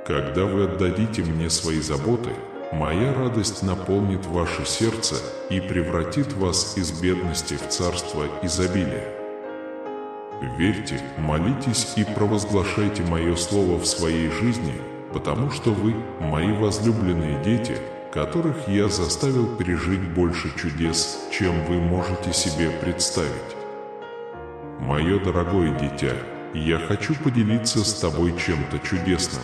Когда вы отдадите мне свои заботы, моя радость наполнит ваше сердце и превратит вас из бедности в царство изобилия. Верьте, молитесь и провозглашайте мое слово в своей жизни, потому что вы – мои возлюбленные дети, которых я заставил пережить больше чудес, чем вы можете себе представить. Мое дорогое дитя, я хочу поделиться с тобой чем-то чудесным.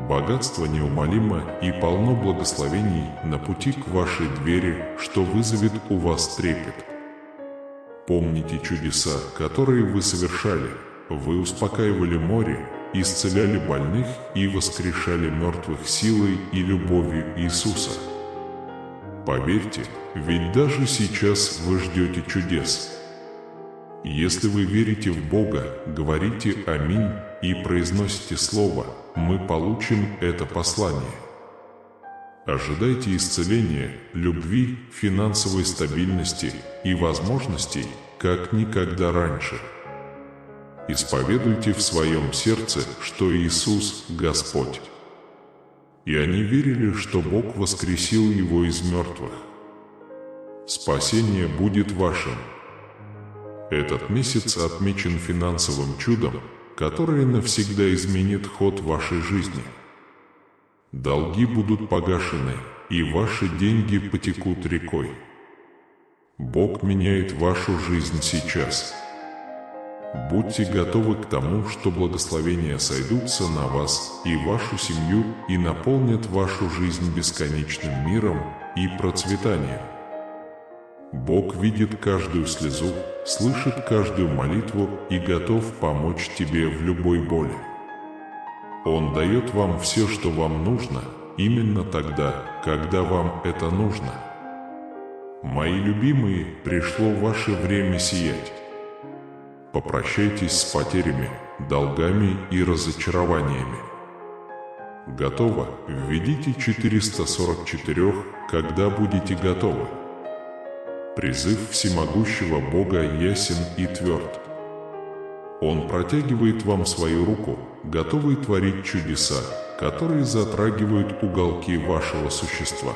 Богатство неумолимо и полно благословений на пути к вашей двери, что вызовет у вас трепет. Помните чудеса, которые вы совершали. Вы успокаивали море, исцеляли больных и воскрешали мертвых силой и любовью Иисуса. Поверьте, ведь даже сейчас вы ждете чудес. Если вы верите в Бога, говорите «Аминь» и произносите слово, мы получим это послание. Ожидайте исцеления, любви, финансовой стабильности и возможностей, как никогда раньше. Исповедуйте в своем сердце, что Иисус – Господь. И они верили, что Бог воскресил Его из мертвых. Спасение будет вашим. Этот месяц отмечен финансовым чудом, которое навсегда изменит ход вашей жизни. Долги будут погашены, и ваши деньги потекут рекой. Бог меняет вашу жизнь сейчас. Будьте готовы к тому, что благословения сойдутся на вас и вашу семью и наполнят вашу жизнь бесконечным миром и процветанием. Бог видит каждую слезу, слышит каждую молитву и готов помочь тебе в любой боли. Он дает вам все, что вам нужно, именно тогда, когда вам это нужно. Мои любимые, пришло ваше время сиять. Попрощайтесь с потерями, долгами и разочарованиями. Готово? Введите 444, когда будете готовы. Призыв всемогущего Бога ясен и тверд. Он протягивает вам свою руку, готовый творить чудеса, которые затрагивают уголки вашего существа.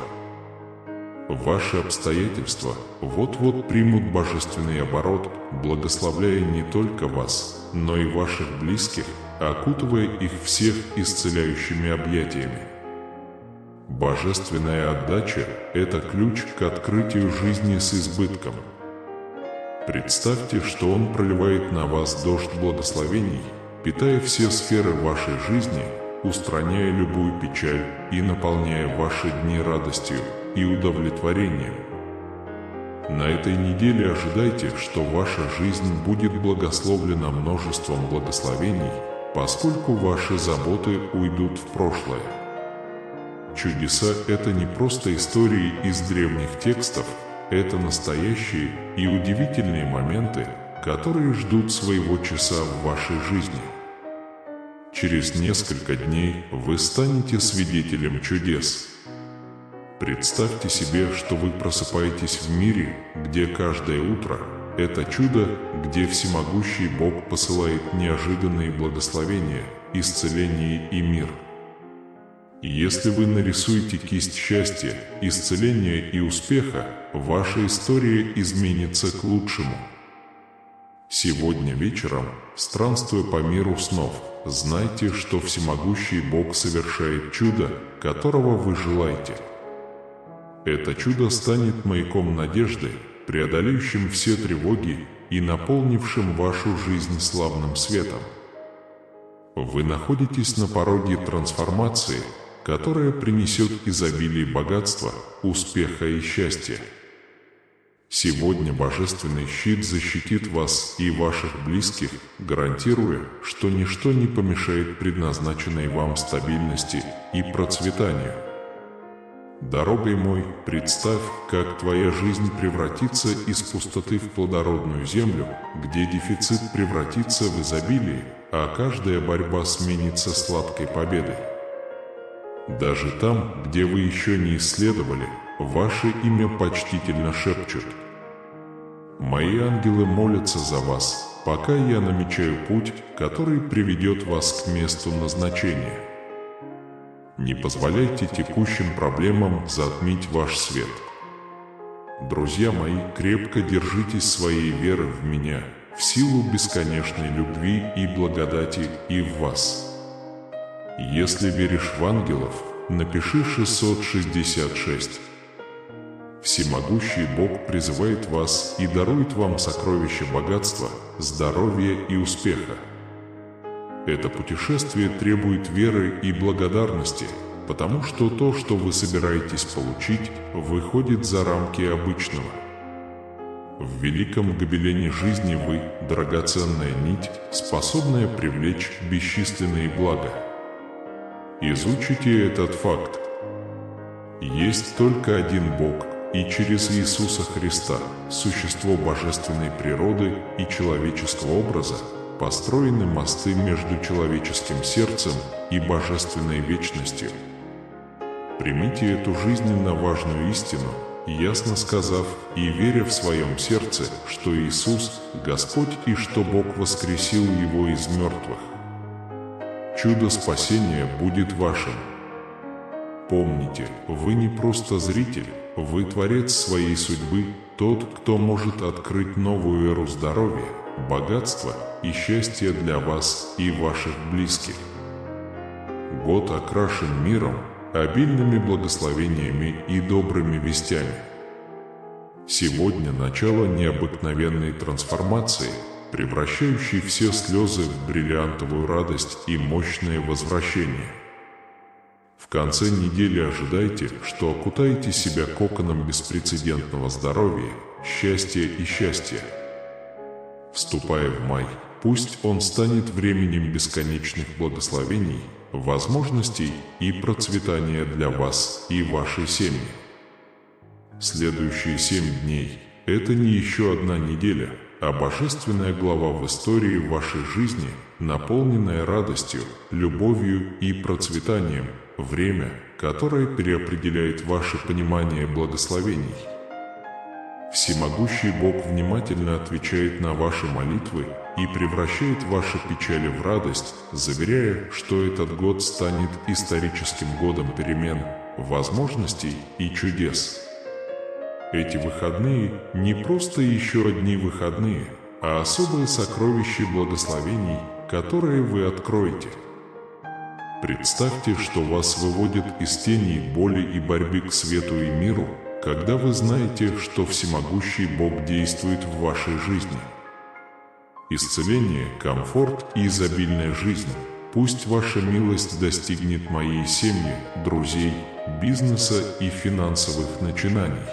Ваши обстоятельства вот-вот примут божественный оборот, благословляя не только вас, но и ваших близких, окутывая их всех исцеляющими объятиями. Божественная отдача – это ключ к открытию жизни с избытком. Представьте, что Он проливает на вас дождь благословений, питая все сферы вашей жизни, устраняя любую печаль и наполняя ваши дни радостью и удовлетворением. На этой неделе ожидайте, что ваша жизнь будет благословлена множеством благословений, поскольку ваши заботы уйдут в прошлое. Чудеса – это не просто истории из древних текстов, это настоящие и удивительные моменты, которые ждут своего часа в вашей жизни. Через несколько дней вы станете свидетелем чудес. Представьте себе, что вы просыпаетесь в мире, где каждое утро – это чудо, где всемогущий Бог посылает неожиданные благословения, исцеление и мир. Если вы нарисуете кисть счастья, исцеления и успеха, ваша история изменится к лучшему. Сегодня вечером, странствуя по миру снов, знайте, что всемогущий Бог совершает чудо, которого вы желаете. Это чудо станет маяком надежды, преодолеющим все тревоги и наполнившим вашу жизнь славным светом. Вы находитесь на пороге трансформации, которая принесет изобилие богатства, успеха и счастья. Сегодня божественный щит защитит вас и ваших близких, гарантируя, что ничто не помешает предназначенной вам стабильности и процветанию. Дорогой мой, представь, как твоя жизнь превратится из пустоты в плодородную землю, где дефицит превратится в изобилие, а каждая борьба сменится сладкой победой. Даже там, где вы еще не исследовали, ваше имя почтительно шепчут. Мои ангелы молятся за вас, пока я намечаю путь, который приведет вас к месту назначения. Не позволяйте текущим проблемам затмить ваш свет. Друзья мои, крепко держитесь своей веры в меня, в силу бесконечной любви и благодати и в вас. Если веришь в ангелов, напиши 666. Всемогущий Бог призывает вас и дарует вам сокровища богатства, здоровья и успеха. Это путешествие требует веры и благодарности, потому что то, что вы собираетесь получить, выходит за рамки обычного. В великом гобелене жизни вы – драгоценная нить, способная привлечь бесчисленные блага. Изучите этот факт. Есть только один Бог, и через Иисуса Христа, существо божественной природы и человеческого образа, построены мосты между человеческим сердцем и божественной вечностью. Примите эту жизненно важную истину, ясно сказав и веря в своем сердце, что Иисус – Господь и что Бог воскресил Его из мертвых. Чудо спасения будет вашим. Помните, вы не просто зритель, вы творец своей судьбы, тот, кто может открыть новую эру здоровья, богатства и счастья для вас и ваших близких. Год окрашен миром, обильными благословениями и добрыми вестями. Сегодня начало необыкновенной трансформации, превращающей все слезы в бриллиантовую радость и мощное возвращение. В конце недели ожидайте, что окутаете себя коконом беспрецедентного здоровья, счастья и счастья. Вступая в май, пусть он станет временем бесконечных благословений, возможностей и процветания для вас и вашей семьи. Следующие 7 дней – это не еще одна неделя, а божественная глава в истории вашей жизни, наполненная радостью, любовью и процветанием, время, которое переопределяет ваше понимание благословений. Всемогущий Бог внимательно отвечает на ваши молитвы и превращает ваши печали в радость, заверяя, что этот год станет историческим годом перемен, возможностей и чудес. Эти выходные не просто еще одни выходные, а особое сокровище благословений, которые вы откроете. Представьте, что вас выводит из теней боли и борьбы к свету и миру, когда вы знаете, что всемогущий Бог действует в вашей жизни. Исцеление, комфорт и изобильная жизнь. Пусть ваша милость достигнет моей семьи, друзей, бизнеса и финансовых начинаний.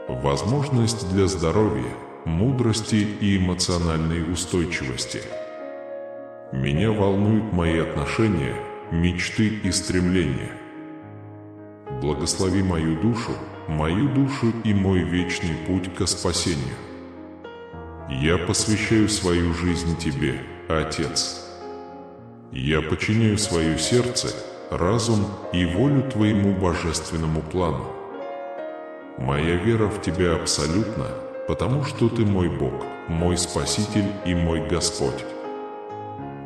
Возможность для здоровья, мудрости и эмоциональной устойчивости. Меня волнуют мои отношения, мечты и стремления. Благослови мою душу и мой вечный путь ко спасению. Я посвящаю свою жизнь Тебе, Отец. Я подчиняю свое сердце, разум и волю Твоему божественному плану. Моя вера в Тебя абсолютна, потому что Ты мой Бог, мой Спаситель и мой Господь.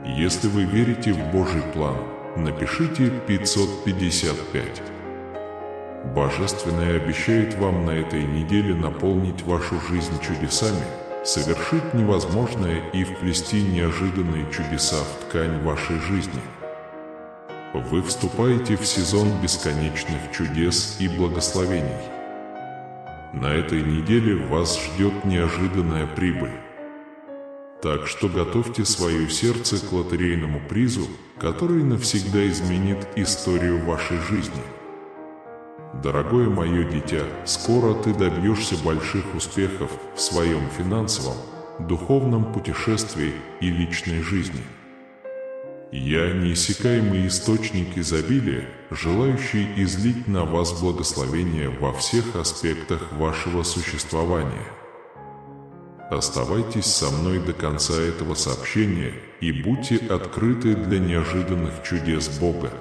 Если вы верите в Божий план, напишите 555. Божественное обещает вам на этой неделе наполнить вашу жизнь чудесами, совершить невозможное и вплести неожиданные чудеса в ткань вашей жизни. Вы вступаете в сезон бесконечных чудес и благословений. На этой неделе вас ждет неожиданная прибыль. Так что готовьте свое сердце к лотерейному призу, который навсегда изменит историю вашей жизни. Дорогое мое дитя, скоро ты добьешься больших успехов в своем финансовом, духовном путешествии и личной жизни. Я неиссякаемый источник изобилия, желающий излить на вас благословение во всех аспектах вашего существования. Оставайтесь со мной до конца этого сообщения и будьте открыты для неожиданных чудес Бога.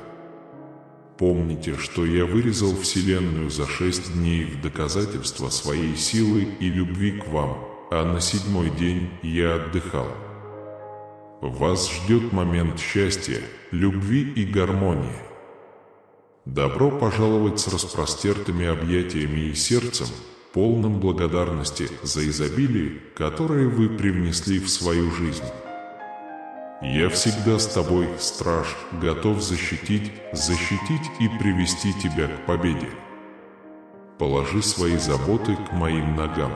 Помните, что я вырезал Вселенную за 6 дней в доказательство своей силы и любви к вам, а на 7-й день я отдыхал. Вас ждет момент счастья, любви и гармонии. Добро пожаловать с распростертыми объятиями и сердцем, полным благодарности за изобилие, которое вы привнесли в свою жизнь. Я всегда с тобой, страж, готов защитить и привести тебя к победе. Положи свои заботы к моим ногам.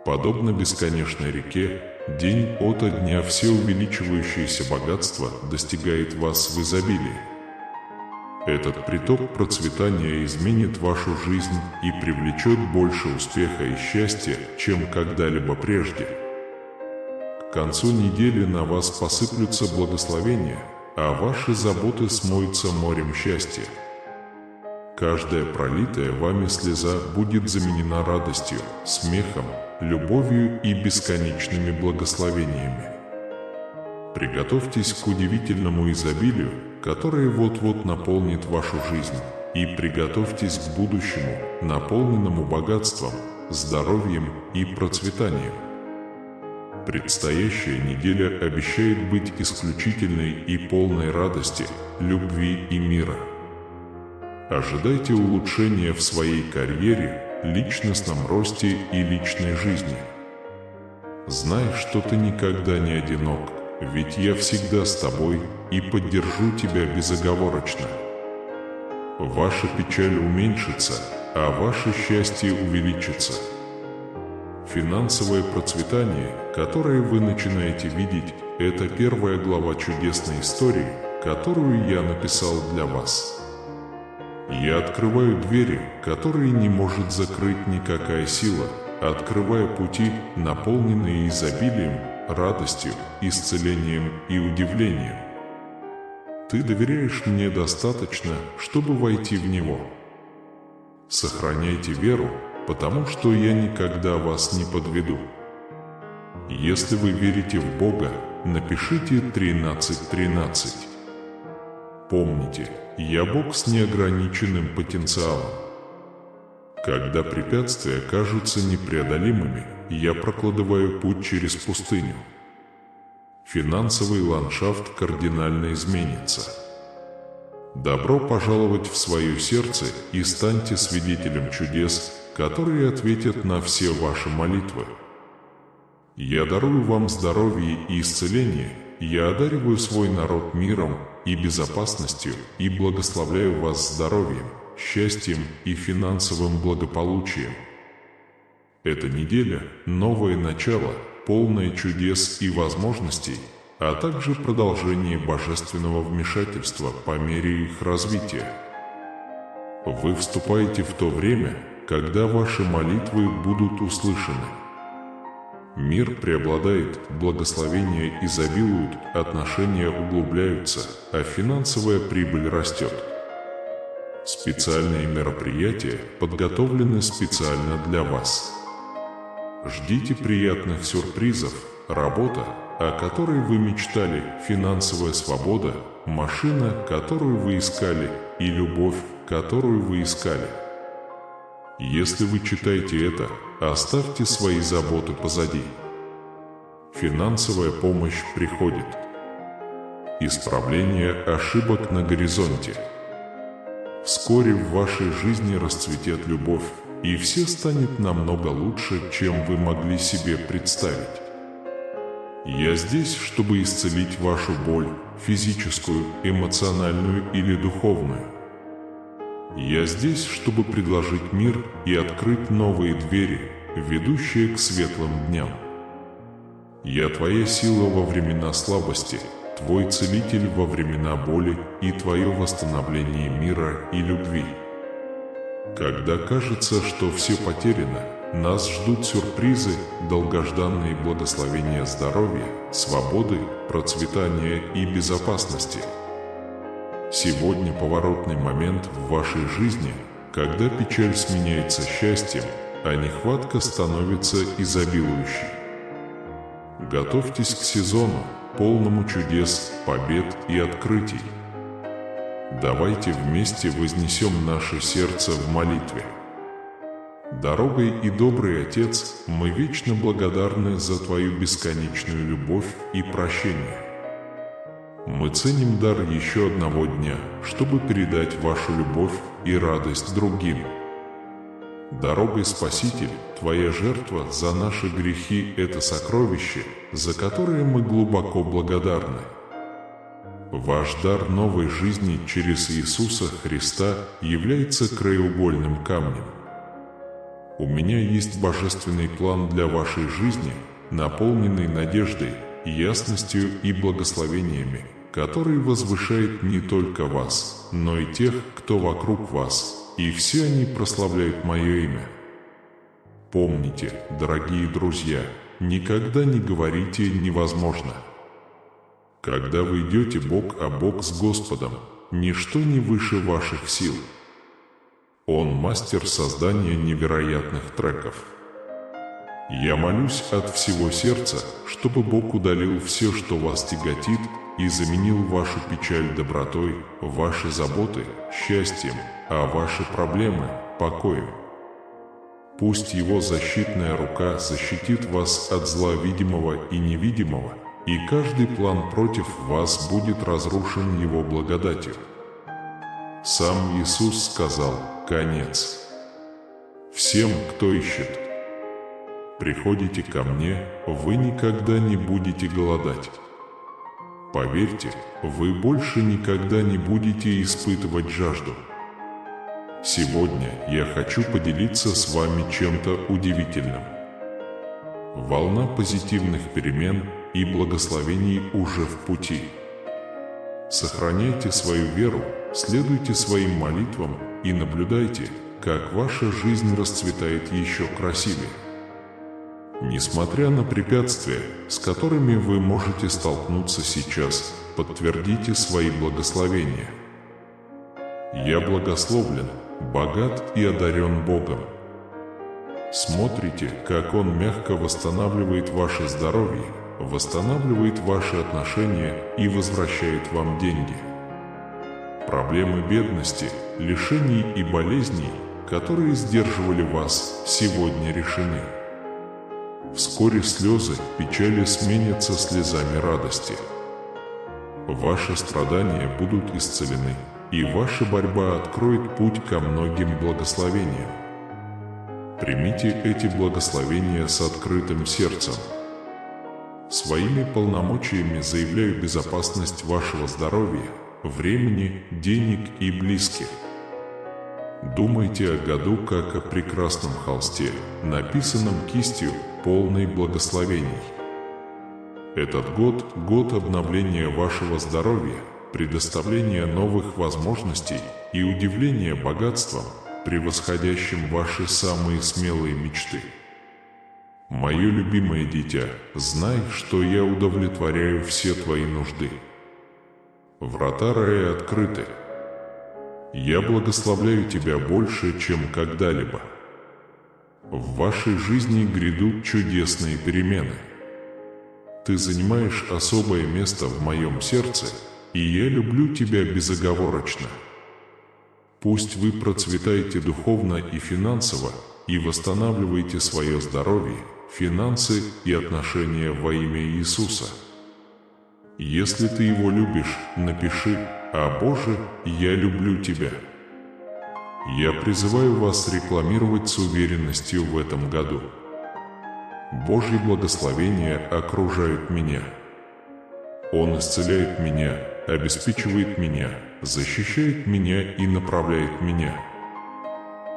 Подобно бесконечной реке, день ото дня все увеличивающееся богатство достигает вас в изобилии. Этот приток процветания изменит вашу жизнь и привлечет больше успеха и счастья, чем когда-либо прежде. К концу недели на вас посыплются благословения, а ваши заботы смоются морем счастья. Каждая пролитая вами слеза будет заменена радостью, смехом, любовью и бесконечными благословениями. Приготовьтесь к удивительному изобилию, которое вот-вот наполнит вашу жизнь, и приготовьтесь к будущему, наполненному богатством, здоровьем и процветанием. Предстоящая неделя обещает быть исключительной и полной радости, любви и мира. Ожидайте улучшения в своей карьере, личностном росте и личной жизни. Знай, что ты никогда не одинок, ведь я всегда с тобой и поддержу тебя безоговорочно. Ваша печаль уменьшится, а ваше счастье увеличится. Финансовое процветание, которое вы начинаете видеть, это первая глава чудесной истории, которую я написал для вас. Я открываю двери, которые не может закрыть никакая сила, открывая пути, наполненные изобилием, радостью, исцелением и удивлением. Ты доверяешь мне достаточно, чтобы войти в него. Сохраняйте веру, потому что я никогда вас не подведу. Если вы верите в Бога, напишите 13:13. Помните, я Бог с неограниченным потенциалом. Когда препятствия кажутся непреодолимыми, я прокладываю путь через пустыню. Финансовый ландшафт кардинально изменится. Добро пожаловать в свое сердце и станьте свидетелем чудес, которые ответят на все ваши молитвы. Я дарую вам здоровье и исцеление, я одариваю свой народ миром и безопасностью и благословляю вас здоровьем, счастьем и финансовым благополучием. Эта неделя – новое начало, полное чудес и возможностей, а также продолжение божественного вмешательства по мере их развития. Вы вступаете в то время, когда ваши молитвы будут услышаны. Мир преобладает, благословения изобилуют, отношения углубляются, а финансовая прибыль растет. Специальные мероприятия подготовлены специально для вас. Ждите приятных сюрпризов, работа, о которой вы мечтали, финансовая свобода, машина, которую вы искали, и любовь, которую вы искали. Если вы читаете это, оставьте свои заботы позади. Финансовая помощь приходит. Исправление ошибок на горизонте. Вскоре в вашей жизни расцветет любовь, и все станет намного лучше, чем вы могли себе представить. Я здесь, чтобы исцелить вашу боль, физическую, эмоциональную или духовную. Я здесь, чтобы предложить мир и открыть новые двери, ведущие к светлым дням. Я твоя сила во времена слабости, твой целитель во времена боли и твое восстановление мира и любви. Когда кажется, что все потеряно, нас ждут сюрпризы, долгожданные благословения здоровья, свободы, процветания и безопасности. Сегодня поворотный момент в вашей жизни, когда печаль сменяется счастьем, а нехватка становится изобилующей. Готовьтесь к сезону, полному чудес, побед и открытий. Давайте вместе вознесем наше сердце в молитве. Дорогой и добрый Отец, мы вечно благодарны за Твою бесконечную любовь и прощение. Мы ценим дар еще одного дня, чтобы передать вашу любовь и радость другим. Дорогой Спаситель, Твоя жертва за наши грехи – это сокровище, за которое мы глубоко благодарны. Ваш дар новой жизни через Иисуса Христа является краеугольным камнем. У меня есть божественный план для вашей жизни, наполненный надеждой, ясностью и благословениями, который возвышает не только вас, но и тех, кто вокруг вас, и все они прославляют мое имя. Помните, дорогие друзья, никогда не говорите «невозможно». Когда вы идете бок о бок с Господом, ничто не выше ваших сил. Он мастер создания невероятных треков. Я молюсь от всего сердца, чтобы Бог удалил все, что вас тяготит, и заменил вашу печаль добротой, ваши заботы счастьем, а ваши проблемы покоем. Пусть Его защитная рука защитит вас от зла видимого и невидимого, и каждый план против вас будет разрушен Его благодатью. Сам Иисус сказал: «Конец». Всем, кто ищет, приходите ко мне, вы никогда не будете голодать. Поверьте, вы больше никогда не будете испытывать жажду. Сегодня я хочу поделиться с вами чем-то удивительным. Волна позитивных перемен и благословений уже в пути. Сохраняйте свою веру, следуйте своим молитвам и наблюдайте, как ваша жизнь расцветает еще красивее. Несмотря на препятствия, с которыми вы можете столкнуться сейчас, подтвердите свои благословения. Я благословлен, богат и одарен Богом. Смотрите, как Он мягко восстанавливает ваше здоровье, восстанавливает ваши отношения и возвращает вам деньги. Проблемы бедности, лишений и болезней, которые сдерживали вас, сегодня решены. Вскоре слезы печали сменятся слезами радости. Ваши страдания будут исцелены, и ваша борьба откроет путь ко многим благословениям. Примите эти благословения с открытым сердцем. Своими полномочиями заявляю безопасность вашего здоровья, времени, денег и близких. Думайте о году как о прекрасном холсте, написанном кистью, полной благословений. Этот год – год обновления вашего здоровья, предоставления новых возможностей и удивления богатством, превосходящим ваши самые смелые мечты. Мое любимое дитя, знай, что я удовлетворяю все твои нужды. Врата рая открыты. Я благословляю тебя больше, чем когда-либо. В вашей жизни грядут чудесные перемены. Ты занимаешь особое место в моем сердце, и я люблю тебя безоговорочно. Пусть вы процветаете духовно и финансово, и восстанавливаете свое здоровье, финансы и отношения во имя Иисуса. Если ты Его любишь, напиши: «А Боже, я люблю Тебя». Я призываю вас рекламировать с уверенностью в этом году. Божьи благословения окружают меня. Он исцеляет меня, обеспечивает меня, защищает меня и направляет меня.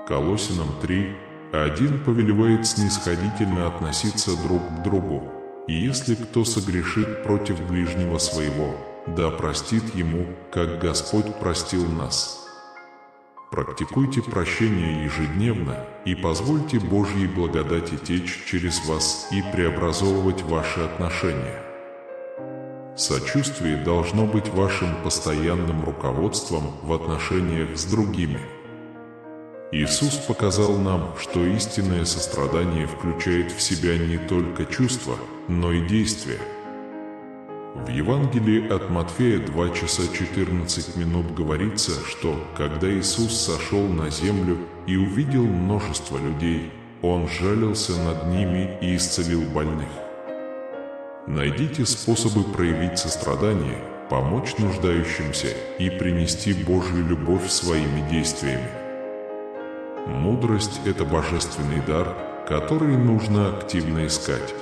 Колоссянам 3:1 повелевает снисходительно относиться друг к другу, и если кто согрешит против ближнего своего, да простит ему, как Господь простил нас. Практикуйте прощение ежедневно и позвольте Божьей благодати течь через вас и преобразовывать ваши отношения. Сочувствие должно быть вашим постоянным руководством в отношениях с другими. Иисус показал нам, что истинное сострадание включает в себя не только чувства, но и действия. В Евангелии от Матфея 2 часа 14 минут говорится, что, когда Иисус сошел на землю и увидел множество людей, Он жалился над ними и исцелил больных. Найдите способы проявить сострадание, помочь нуждающимся и принести Божью любовь своими действиями. Мудрость – это божественный дар, который нужно активно искать.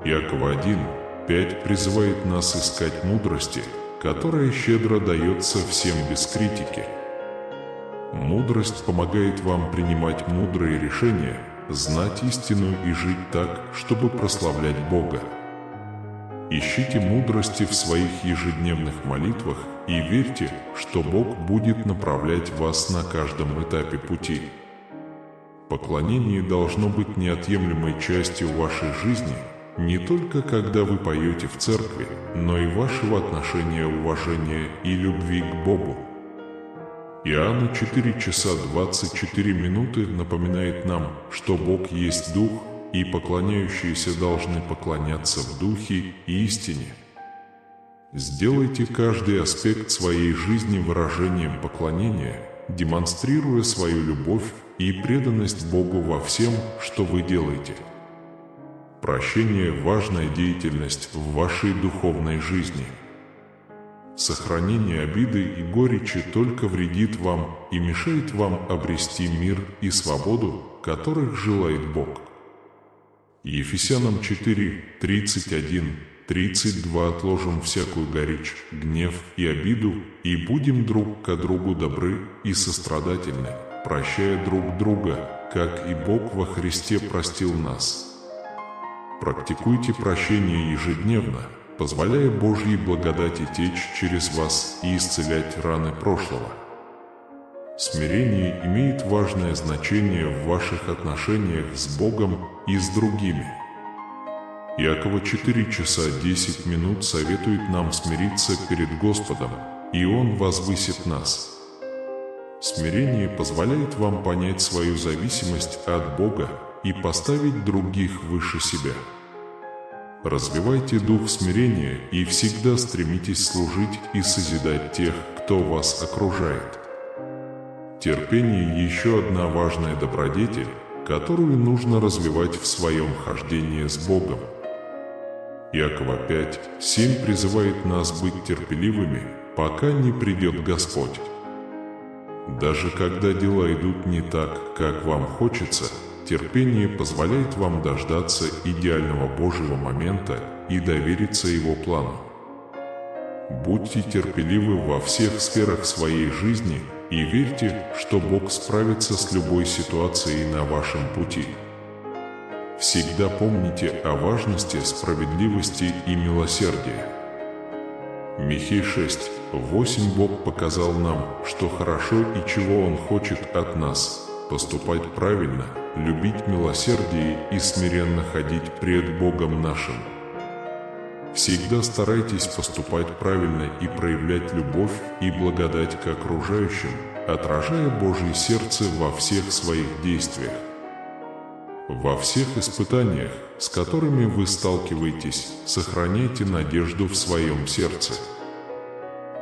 Иакова 1:5 призывает нас искать мудрости, которая щедро дается всем без критики. Мудрость помогает вам принимать мудрые решения, знать истину и жить так, чтобы прославлять Бога. Ищите мудрости в своих ежедневных молитвах и верьте, что Бог будет направлять вас на каждом этапе пути. Поклонение должно быть неотъемлемой частью вашей жизни, не только когда вы поете в церкви, но и вашего отношения, уважения и любви к Богу. Иоанна 4:24 напоминает нам, что Бог есть Дух, и поклоняющиеся должны поклоняться в Духе и истине. Сделайте каждый аспект своей жизни выражением поклонения, демонстрируя свою любовь и преданность Богу во всем, что вы делаете. Прощение – важная деятельность в вашей духовной жизни. Сохранение обиды и горечи только вредит вам и мешает вам обрести мир и свободу, которых желает Бог. Ефесянам 4:31-32 отложим всякую горечь, гнев и обиду, и будем друг к другу добры и сострадательны, прощая друг друга, как и Бог во Христе простил нас. Практикуйте прощение ежедневно, позволяя Божьей благодати течь через вас и исцелять раны прошлого. Смирение имеет важное значение в ваших отношениях с Богом и с другими. Иакова 4:10 советует нам смириться перед Господом, и Он возвысит нас. Смирение позволяет вам понять свою зависимость от Бога и поставить других выше себя. Развивайте дух смирения и всегда стремитесь служить и созидать тех, кто вас окружает. Терпение – еще одна важная добродетель, которую нужно развивать в своем хождении с Богом. Иакова 5:7 призывает нас быть терпеливыми, пока не придет Господь. Даже когда дела идут не так, как вам хочется, терпение позволяет вам дождаться идеального Божьего момента и довериться Его плану. Будьте терпеливы во всех сферах своей жизни и верьте, что Бог справится с любой ситуацией на вашем пути. Всегда помните о важности справедливости и милосердия. Михей 6:8 Бог показал нам, что хорошо и чего Он хочет от нас – поступать правильно, любить милосердие и смиренно ходить пред Богом нашим. Всегда старайтесь поступать правильно и проявлять любовь и благодать к окружающим, отражая Божье сердце во всех своих действиях. Во всех испытаниях, с которыми вы сталкиваетесь, сохраняйте надежду в своем сердце.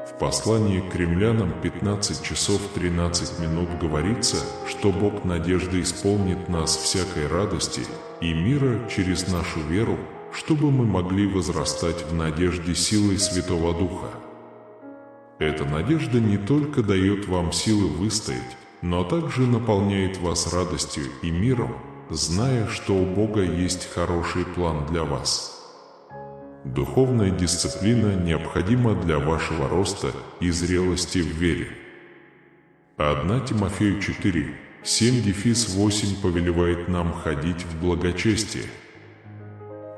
В послании к римлянам 15:13 говорится, что Бог надежды исполнит нас всякой радости и мира через нашу веру, чтобы мы могли возрастать в надежде силой Святого Духа. Эта надежда не только дает вам силы выстоять, но также наполняет вас радостью и миром, зная, что у Бога есть хороший план для вас. Духовная дисциплина необходима для вашего роста и зрелости в вере. 1 Тимофею 4:7-8 повелевает нам ходить в благочестии.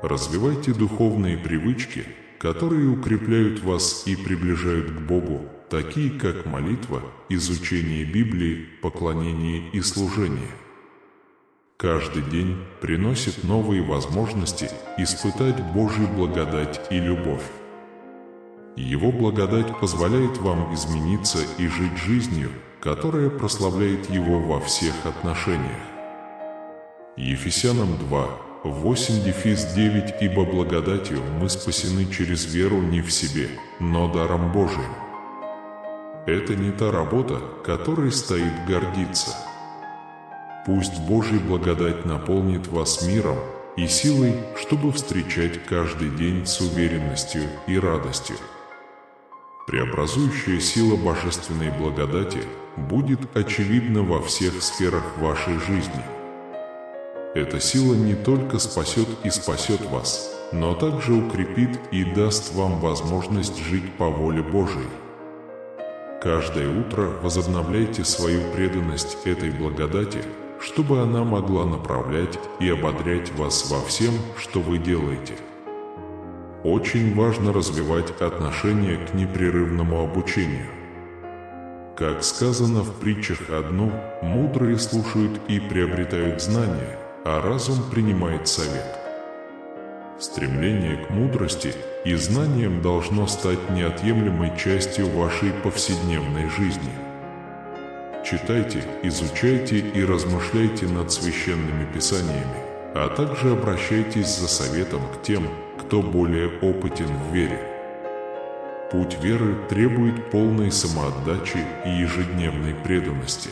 Развивайте духовные привычки, которые укрепляют вас и приближают к Богу, такие как молитва, изучение Библии, поклонение и служение. Каждый день приносит новые возможности испытать Божью благодать и любовь. Его благодать позволяет вам измениться и жить жизнью, которая прославляет Его во всех отношениях. Ефесянам 2:8-9 Ибо благодатью мы спасены через веру не в себе, но даром Божиим. Это не та работа, которой стоит гордиться. Пусть Божья благодать наполнит вас миром и силой, чтобы встречать каждый день с уверенностью и радостью. Преобразующая сила божественной благодати будет очевидна во всех сферах вашей жизни. Эта сила не только спасет и спасет вас, но также укрепит и даст вам возможность жить по воле Божией. Каждое утро возобновляйте свою преданность этой благодати, чтобы она могла направлять и ободрять вас во всем, что вы делаете. Очень важно развивать отношение к непрерывному обучению. Как сказано в притчах одну, мудрые слушают и приобретают знания, а разум принимает совет. Стремление к мудрости и знаниям должно стать неотъемлемой частью вашей повседневной жизни. Читайте, изучайте и размышляйте над священными писаниями, а также обращайтесь за советом к тем, кто более опытен в вере. Путь веры требует полной самоотдачи и ежедневной преданности.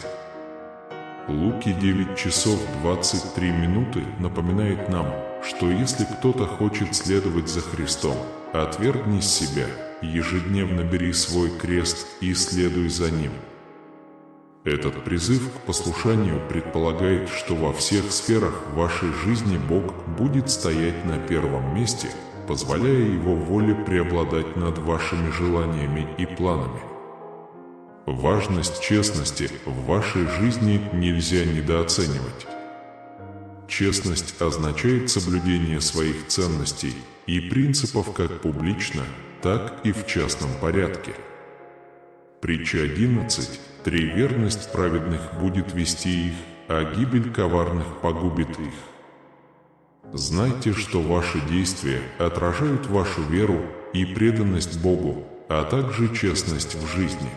Луки 9 часов 23 минуты напоминает нам, что если кто-то хочет следовать за Христом, отвергни себя, ежедневно бери свой крест и следуй за Ним. Этот призыв к послушанию предполагает, что во всех сферах вашей жизни Бог будет стоять на первом месте, позволяя Его воле преобладать над вашими желаниями и планами. Важность честности в вашей жизни нельзя недооценивать. Честность означает соблюдение своих ценностей и принципов как публично, так и в частном порядке. Притча 11. 3. Верность праведных будет вести их, а гибель коварных погубит их. Знайте, что ваши действия отражают вашу веру и преданность Богу, а также честность в жизни.